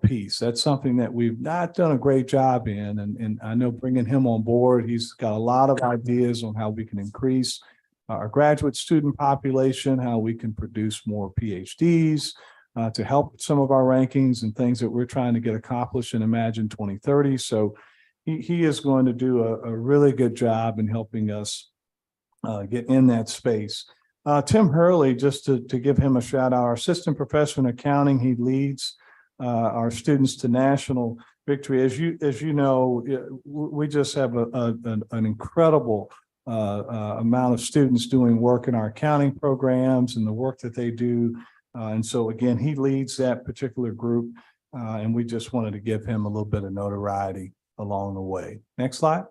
piece. That's something that we've not done a great job in. And I know bringing him on board, he's got a lot of ideas on how we can increase our graduate student population, how we can produce more PhDs to help some of our rankings and things that we're trying to get accomplished in Imagine 2030. So he is going to do a really good job in helping us get in that space. Tim Hurley, just to give him a shout out, our assistant professor in accounting, he leads our students to national victory. As you know, we just have an incredible amount of students doing work in our accounting programs and the work that they do. And so again, he leads that particular group, and we just wanted to give him a little bit of notoriety along the way. Next slide.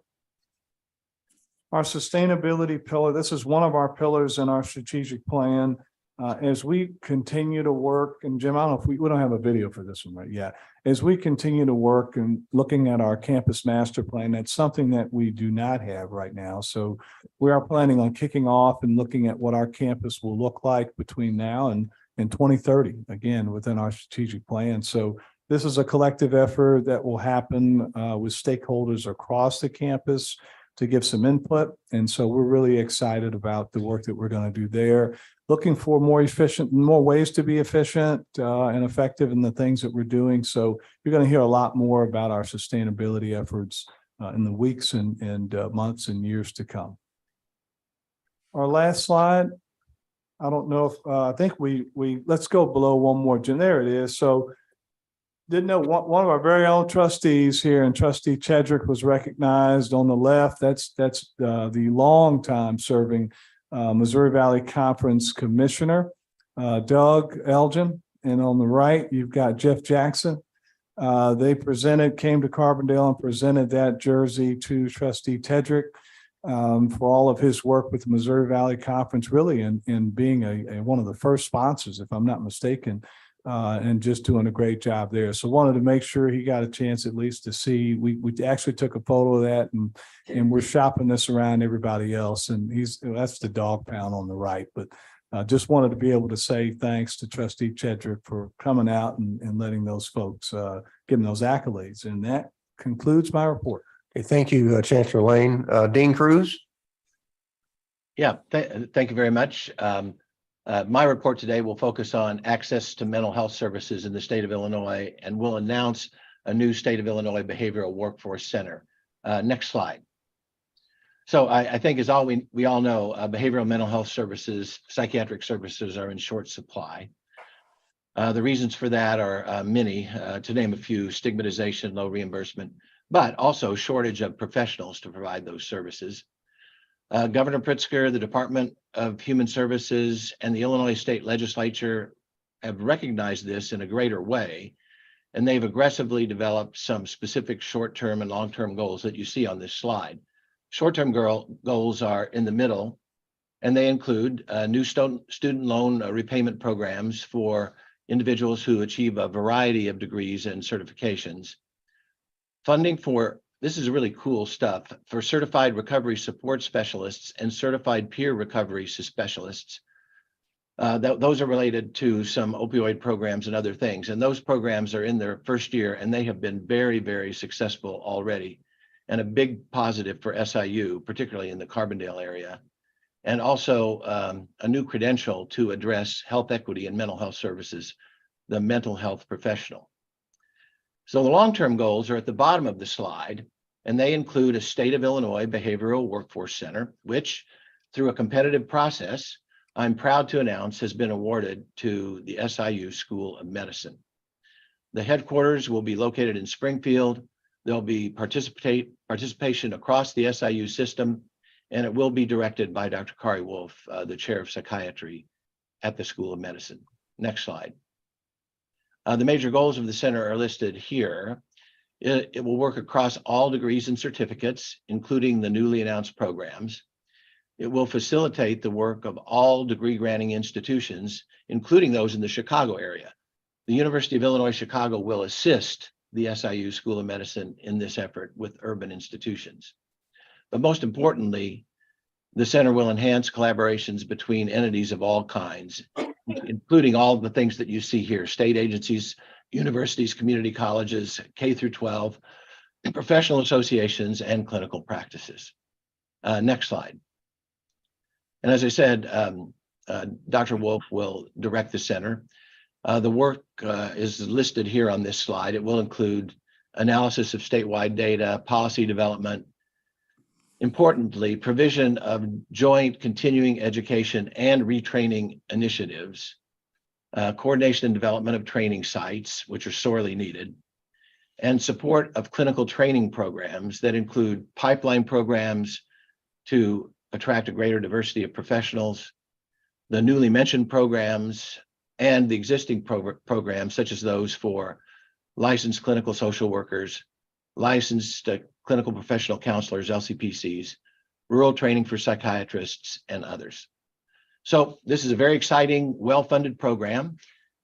Our sustainability pillar, this is one of our pillars in our strategic plan. As we continue to work, and Jim, I don't know if we don't have a video for this one right yet. As we continue to work and looking at our campus master plan, that's something that we do not have right now. So we are planning on kicking off and looking at what our campus will look like between now and 2030, again, within our strategic plan. So this is a collective effort that will happen with stakeholders across the campus to give some input. And so we're really excited about the work that we're going to do there. Looking for more ways to be efficient and effective in the things that we're doing. So you're going to hear a lot more about our sustainability efforts in the weeks and months and years to come. Our last slide. I don't know if I think let's go below one more, Jim. There it is. So didn't know one of our very own trustees here, and Trustee Chedrick was recognized on the left. That's the longtime serving Missouri Valley Conference Commissioner, Doug Elgin. And on the right, you've got Jeff Jackson. They came to Carbondale and presented that jersey to Trustee Tedrick for all of his work with the Missouri Valley Conference, really in being one of the first sponsors, if I'm not mistaken, and just doing a great job there. So wanted to make sure he got a chance at least to see. We actually took a photo of that, and we're shopping this around everybody else. And that's the dog pound on the right. But just wanted to be able to say thanks to Trustee Chedrick for coming out and letting those folks give him those accolades. And that concludes my report. Okay, thank you, Chancellor Lane. Dean Cruz. Yeah, thank you very much. My report today will focus on access to mental health services in the state of Illinois, and will announce a new state of Illinois Behavioral Workforce Center. Next slide. So I think as we all know, behavioral mental health services, psychiatric services are in short supply. The reasons for that are many, to name a few: stigmatization, low reimbursement, but also shortage of professionals to provide those services. Governor Pritzker, the Department of Human Services, and the Illinois State Legislature have recognized this in a greater way, and they've aggressively developed some specific short-term and long-term goals that you see on this slide. Short-term goals are in the middle, and they include new student loan repayment programs for individuals who achieve a variety of degrees and certifications. Funding for, this is really cool stuff, for certified recovery support specialists and certified peer recovery specialists Those are related to some opioid programs and other things. And those programs are in their first year and they have been very, very successful already. And a big positive for SIU, particularly in the Carbondale area. And also a new credential to address health equity and mental health services, the mental health professional. So the long-term goals are at the bottom of the slide, and they include a State of Illinois Behavioral Workforce Center, which through a competitive process, I'm proud to announce has been awarded to the SIU School of Medicine. The headquarters will be located in Springfield. There'll be participation across the SIU system, and it will be directed by Dr. Kari Wolf, the chair of psychiatry at the School of Medicine. Next slide. The major goals of the center are listed here. It will work across all degrees and certificates, including the newly announced programs. It will facilitate the work of all degree granting institutions, including those in the Chicago area. The University of Illinois Chicago will assist the SIU School of Medicine in this effort with urban institutions. But most importantly, the center will enhance collaborations between entities of all kinds, including all the things that you see here: state agencies, universities, community colleges, K through 12, professional associations, and clinical practices. Next slide. And as I said, Dr. Wolf will direct the center. The work is listed here on this slide. It will include analysis of statewide data, policy development, importantly, provision of joint continuing education and retraining initiatives, coordination and development of training sites, which are sorely needed, and support of clinical training programs that include pipeline programs to attract a greater diversity of professionals, the newly mentioned programs, and the existing programs, such as those for licensed clinical social workers, licensed clinical professional counselors, LCPCs, rural training for psychiatrists, and others. So this is a very exciting, well-funded program.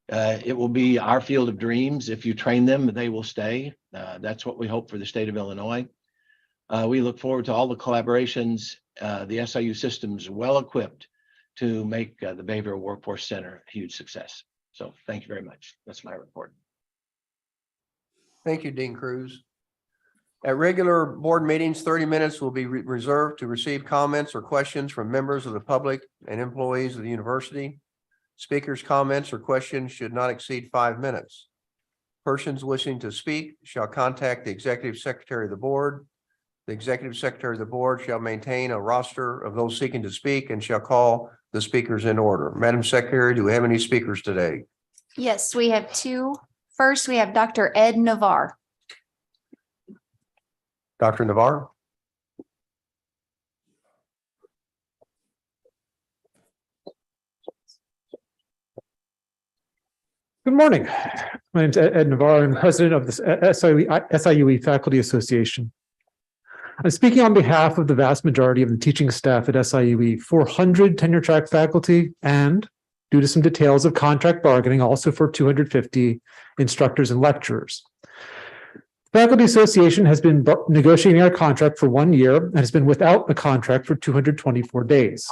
It will be our field of dreams. If you train them, they will stay. That's what we hope for the state of Illinois. We look forward to all the collaborations. The SIU system is well equipped to make the Behavioral Workforce Center a huge success. So thank you very much. That's my report. Thank you, Dean Cruz. At regular board meetings, 30 minutes will be reserved to receive comments or questions from members of the public and employees of the university. Speakers' comments or questions should not exceed 5 minutes. Persons wishing to speak shall contact the executive secretary of the board. The executive secretary of the board shall maintain a roster of those seeking to speak and shall call the speakers in order. Madam Secretary, do we have any speakers today? Yes, we have two. First, we have Dr. Ed Navarre. Dr. Navarre? Good morning. My name is Ed Navarre. I'm president of the SIUE Faculty Association. I'm speaking on behalf of the vast majority of the teaching staff at SIUE, 400 tenure track faculty, and due to some details of contract bargaining, also for 250 instructors and lecturers. The Faculty Association has been negotiating our contract for 1 year and has been without a contract for 224 days.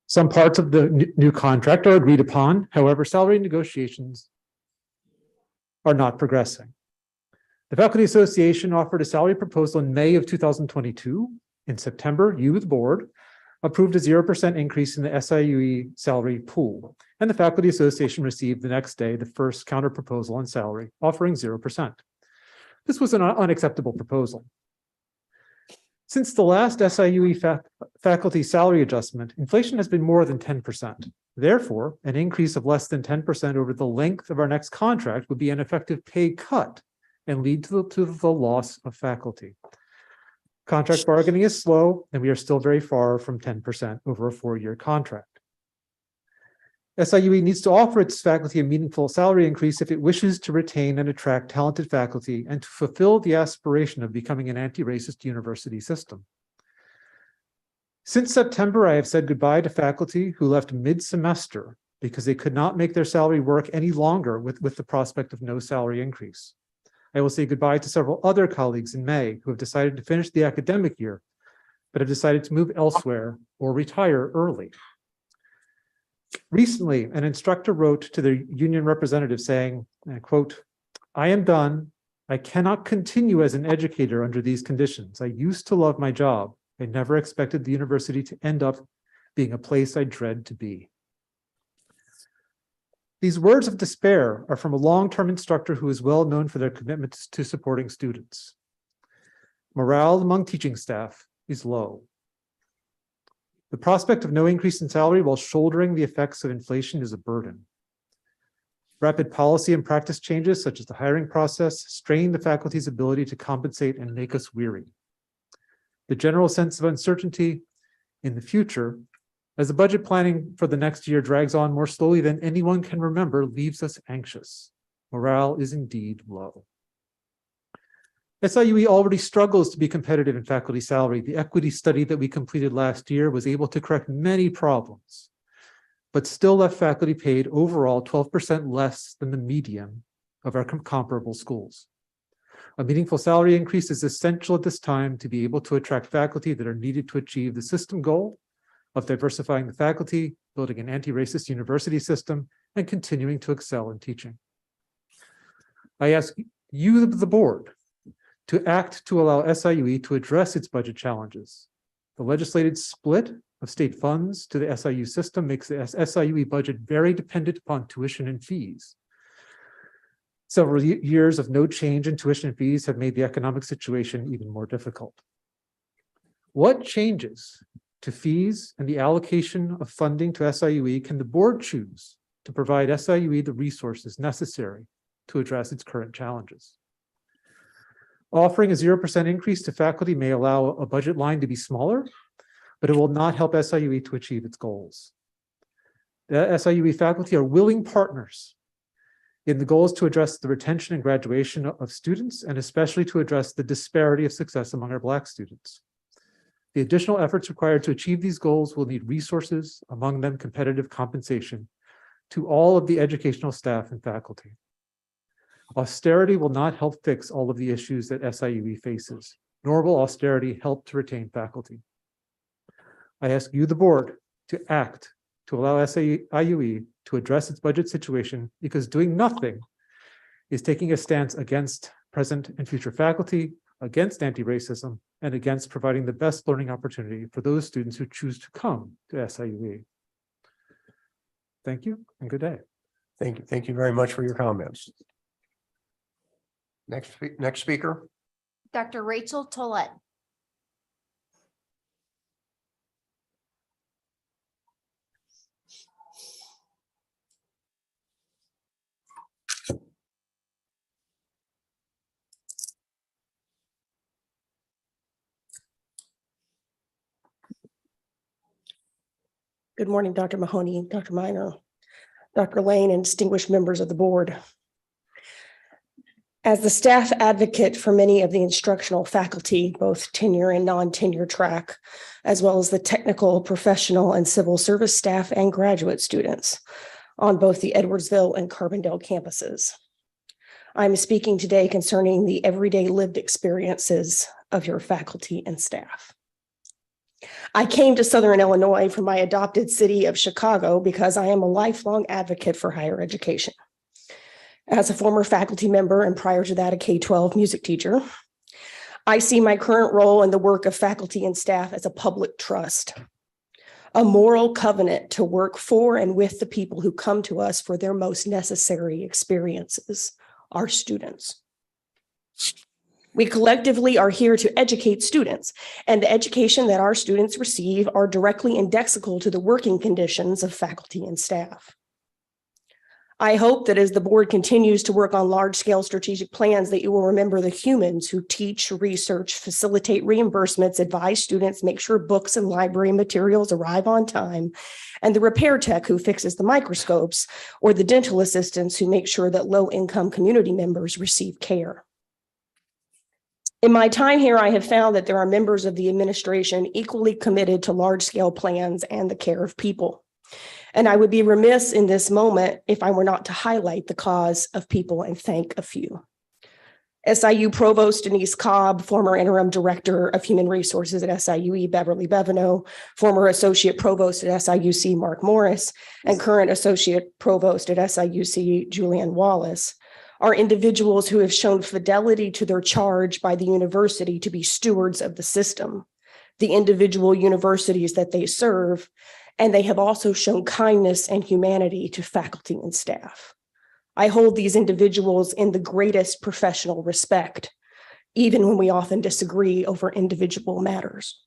Some parts of the new contract are agreed upon. However, salary negotiations are not progressing. The Faculty Association offered a salary proposal in May of 2022. In September, you, the board, approved a 0% increase in the SIUE salary pool, and the Faculty Association received the next day the first counter proposal on salary, offering 0%. This was an unacceptable proposal. Since the last SIUE faculty salary adjustment, inflation has been more than 10%. Therefore, an increase of less than 10% over the length of our next contract would be an effective pay cut and lead to the loss of faculty. Contract bargaining is slow, and we are still very far from 10% over a 4-year contract. SIUE needs to offer its faculty a meaningful salary increase if it wishes to retain and attract talented faculty and to fulfill the aspiration of becoming an anti-racist university system. Since September, I have said goodbye to faculty who left mid-semester because they could not make their salary work any longer with the prospect of no salary increase. I will say goodbye to several other colleagues in May who have decided to finish the academic year, but have decided to move elsewhere or retire early. Recently, an instructor wrote to their union representative saying, and I quote, "I am done. I cannot continue as an educator under these conditions. I used to love my job. I never expected the university to end up being a place I dread to be." These words of despair are from a long-term instructor who is well known for their commitment to supporting students. Morale among teaching staff is low. The prospect of no increase in salary while shouldering the effects of inflation is a burden. Rapid policy and practice changes, such as the hiring process, strain the faculty's ability to compensate and make us weary. The general sense of uncertainty in the future, as the budget planning for the next year drags on more slowly than anyone can remember, leaves us anxious. Morale is indeed low. SIUE already struggles to be competitive in faculty salary. The equity study that we completed last year was able to correct many problems, but still left faculty paid overall 12% less than the median of our comparable schools. A meaningful salary increase is essential at this time to be able to attract faculty that are needed to achieve the system goal of diversifying the faculty, building an anti-racist university system, and continuing to excel in teaching. I ask you, the board, to act to allow SIUE to address its budget challenges. The legislated split of state funds to the SIU system makes the SIUE budget very dependent upon tuition and fees. Several years of no change in tuition and fees have made the economic situation even more difficult. What changes to fees and the allocation of funding to SIUE can the board choose to provide SIUE the resources necessary to address its current challenges? Offering a 0% increase to faculty may allow a budget line to be smaller, but it will not help SIUE to achieve its goals. The SIUE faculty are willing partners in the goals to address the retention and graduation of students, and especially to address the disparity of success among our Black students. The additional efforts required to achieve these goals will need resources, among them competitive compensation, to all of the educational staff and faculty. Austerity will not help fix all of the issues that SIUE faces, nor will austerity help to retain faculty. I ask you, the board, to act to allow SIUE to address its budget situation, because doing nothing is taking a stance against present and future faculty, against anti-racism, and against providing the best learning opportunity for those students who choose to come to SIUE. Thank you and good day. Thank you very much for your comments. Next speaker. Dr. Rachel Tollett. Good morning, Dr. Mahoney, Dr. Minor, Dr. Lane, and distinguished members of the board. As the staff advocate for many of the instructional faculty, both tenure and non-tenure track, as well as the technical, professional, and civil service staff and graduate students on both the Edwardsville and Carbondale campuses, I'm speaking today concerning the everyday lived experiences of your faculty and staff. I came to Southern Illinois from my adopted city of Chicago because I am a lifelong advocate for higher education. As a former faculty member and prior to that a K-12 music teacher, I see my current role in the work of faculty and staff as a public trust, a moral covenant to work for and with the people who come to us for their most necessary experiences, our students. We collectively are here to educate students, and the education that our students receive are directly indexical to the working conditions of faculty and staff. I hope that as the board continues to work on large-scale strategic plans, that you will remember the humans who teach, research, facilitate reimbursements, advise students, make sure books and library materials arrive on time, and the repair tech who fixes the microscopes, or the dental assistants who make sure that low-income community members receive care. In my time here, I have found that there are members of the administration equally committed to large-scale plans and the care of people. And I would be remiss in this moment if I were not to highlight the cause of people and thank a few. SIU Provost Denise Cobb, former Interim Director of Human Resources at SIUE Beverly Bevino, former Associate Provost at SIUC Mark Morris, and current Associate Provost at SIUC Julianne Wallace, are individuals who have shown fidelity to their charge by the university to be stewards of the system, the individual universities that they serve, and they have also shown kindness and humanity to faculty and staff. I hold these individuals in the greatest professional respect, even when we often disagree over individual matters.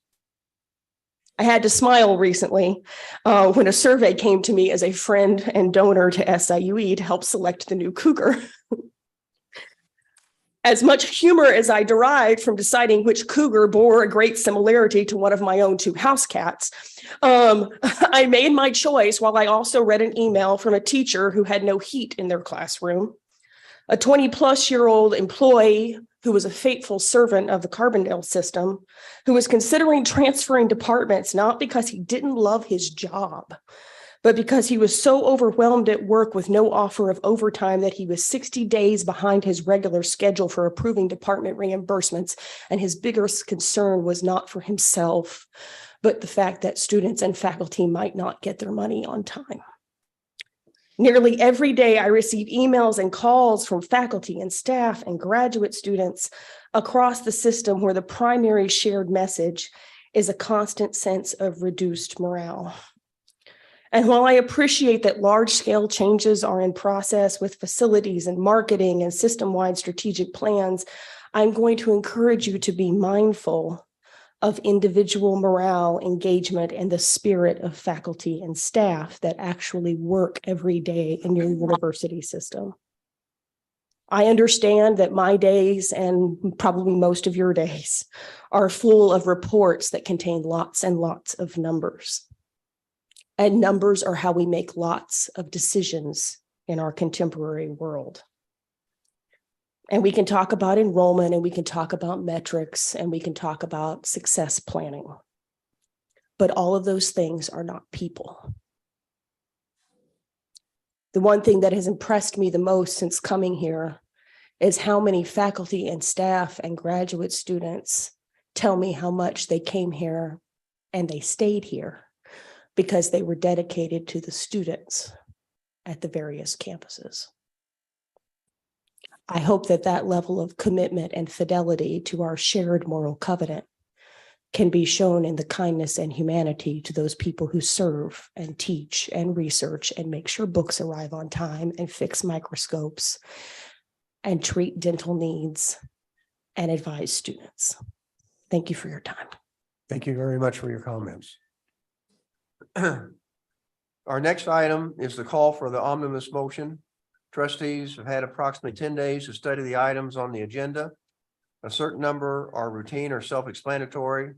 I had to smile recently when a survey came to me as a friend and donor to SIUE to help select the new cougar. As much humor as I derived from deciding which cougar bore a great similarity to one of my own two house cats, I made my choice while I also read an email from a teacher who had no heat in their classroom, a 20-plus-year-old employee who was a faithful servant of the Carbondale system, who was considering transferring departments not because he didn't love his job, but because he was so overwhelmed at work with no offer of overtime that he was 60 days behind his regular schedule for approving department reimbursements. And his biggest concern was not for himself, but the fact that students and faculty might not get their money on time. Nearly every day, I receive emails and calls from faculty and staff and graduate students across the system where the primary shared message is a constant sense of reduced morale. And while I appreciate that large-scale changes are in process with facilities and marketing and system-wide strategic plans, I'm going to encourage you to be mindful of individual morale, engagement, and the spirit of faculty and staff that actually work every day in your university system. I understand that my days, and probably most of your days, are full of reports that contain lots and lots of numbers. And numbers are how we make lots of decisions in our contemporary world. And we can talk about enrollment, and we can talk about metrics, and we can talk about success planning. But all of those things are not people. The one thing that has impressed me the most since coming here is how many faculty and staff and graduate students tell me how much they came here and they stayed here because they were dedicated to the students at the various campuses. I hope that that level of commitment and fidelity to our shared moral covenant can be shown in the kindness and humanity to those people who serve and teach and research and make sure books arrive on time and fix microscopes and treat dental needs and advise students. Thank you for your time. Thank you very much for your comments. Our next item is the call for the omnibus motion. Trustees have had approximately 10 days to study the items on the agenda. A certain number are routine or self-explanatory.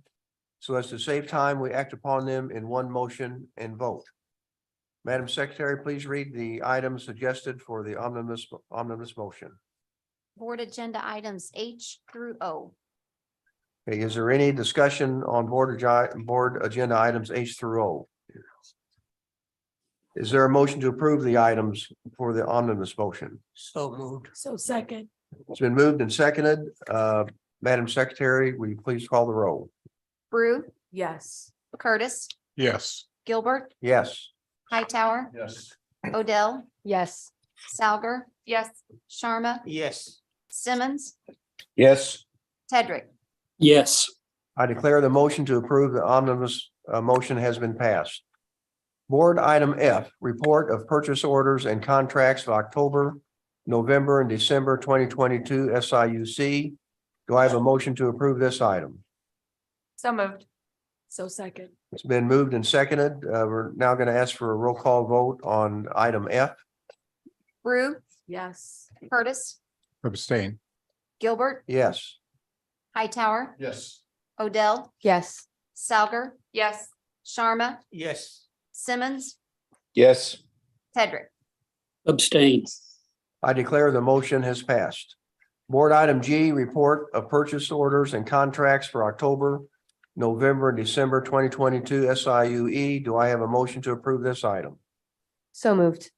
So as to save time, we act upon them in one motion and vote. Madam Secretary, please read the items suggested for the omnibus motion. Board agenda items H through O. Okay, is there any discussion on board agenda items H through O? Is there a motion to approve the items for the omnibus motion? So moved. So second. It's been moved and seconded. Madam Secretary, will you please call the roll? Brew, Yes. Curtis, Yes. Gilbert, Yes. Hightower, Yes. Odell, Yes. Salger. Yes. Sharma, Yes. Simmons, Yes. Tedrick. Yes. I declare the motion to approve the omnibus motion has been passed. Board item F, report of purchase orders and contracts of October, November, and December 2022 SIUC. Do I have a motion to approve this item? So moved. So second. It's been moved and seconded. We're now going to ask for a roll call vote on item F. Brew, Yes. Curtis, Abstain. Gilbert, Yes. Hightower, Yes. Odell, Yes. Salger. Yes. Sharma, Yes. Simmons, Yes. Tedrick. Abstain. I declare the motion has passed. Board item G, report of purchase orders and contracts for October, November, and December 2022 SIUE. Do I have a motion to approve this item? So moved.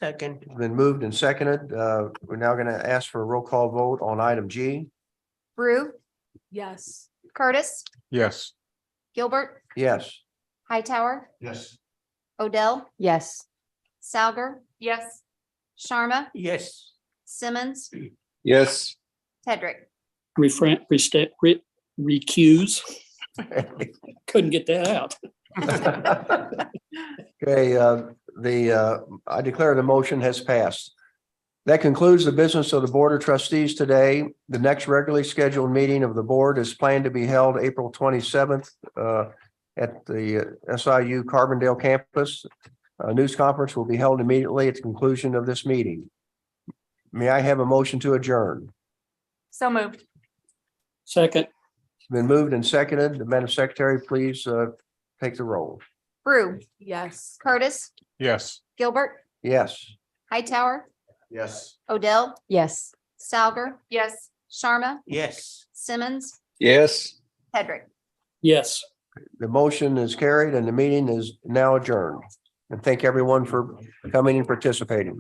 Second. Been moved and seconded. We're now going to ask for a roll call vote on item G. Brew, Yes. Curtis, Yes. Gilbert, Yes. Hightower, Yes. Odell, Yes. Salger, Yes. Sharma, Yes. Simmons, Yes. Hedrick. Recuse. Couldn't get that out. Okay, I declare the motion has passed. That concludes the business of the Board of Trustees today. The next regularly scheduled meeting of the board is planned to be held April 27th at the SIU Carbondale campus. A news conference will be held immediately at the conclusion of this meeting. May I have a motion to adjourn? So moved. Second. It's been moved and seconded. The Madam Secretary, please take the roll. Brew, Yes. Curtis, Yes. Gilbert, Yes. Hightower, Yes. Odell, Yes. Salger, Yes. Sharma, Yes. Simmons, Yes. Hedrick. Yes. The motion is carried and the meeting is now adjourned. And thank everyone for coming and participating.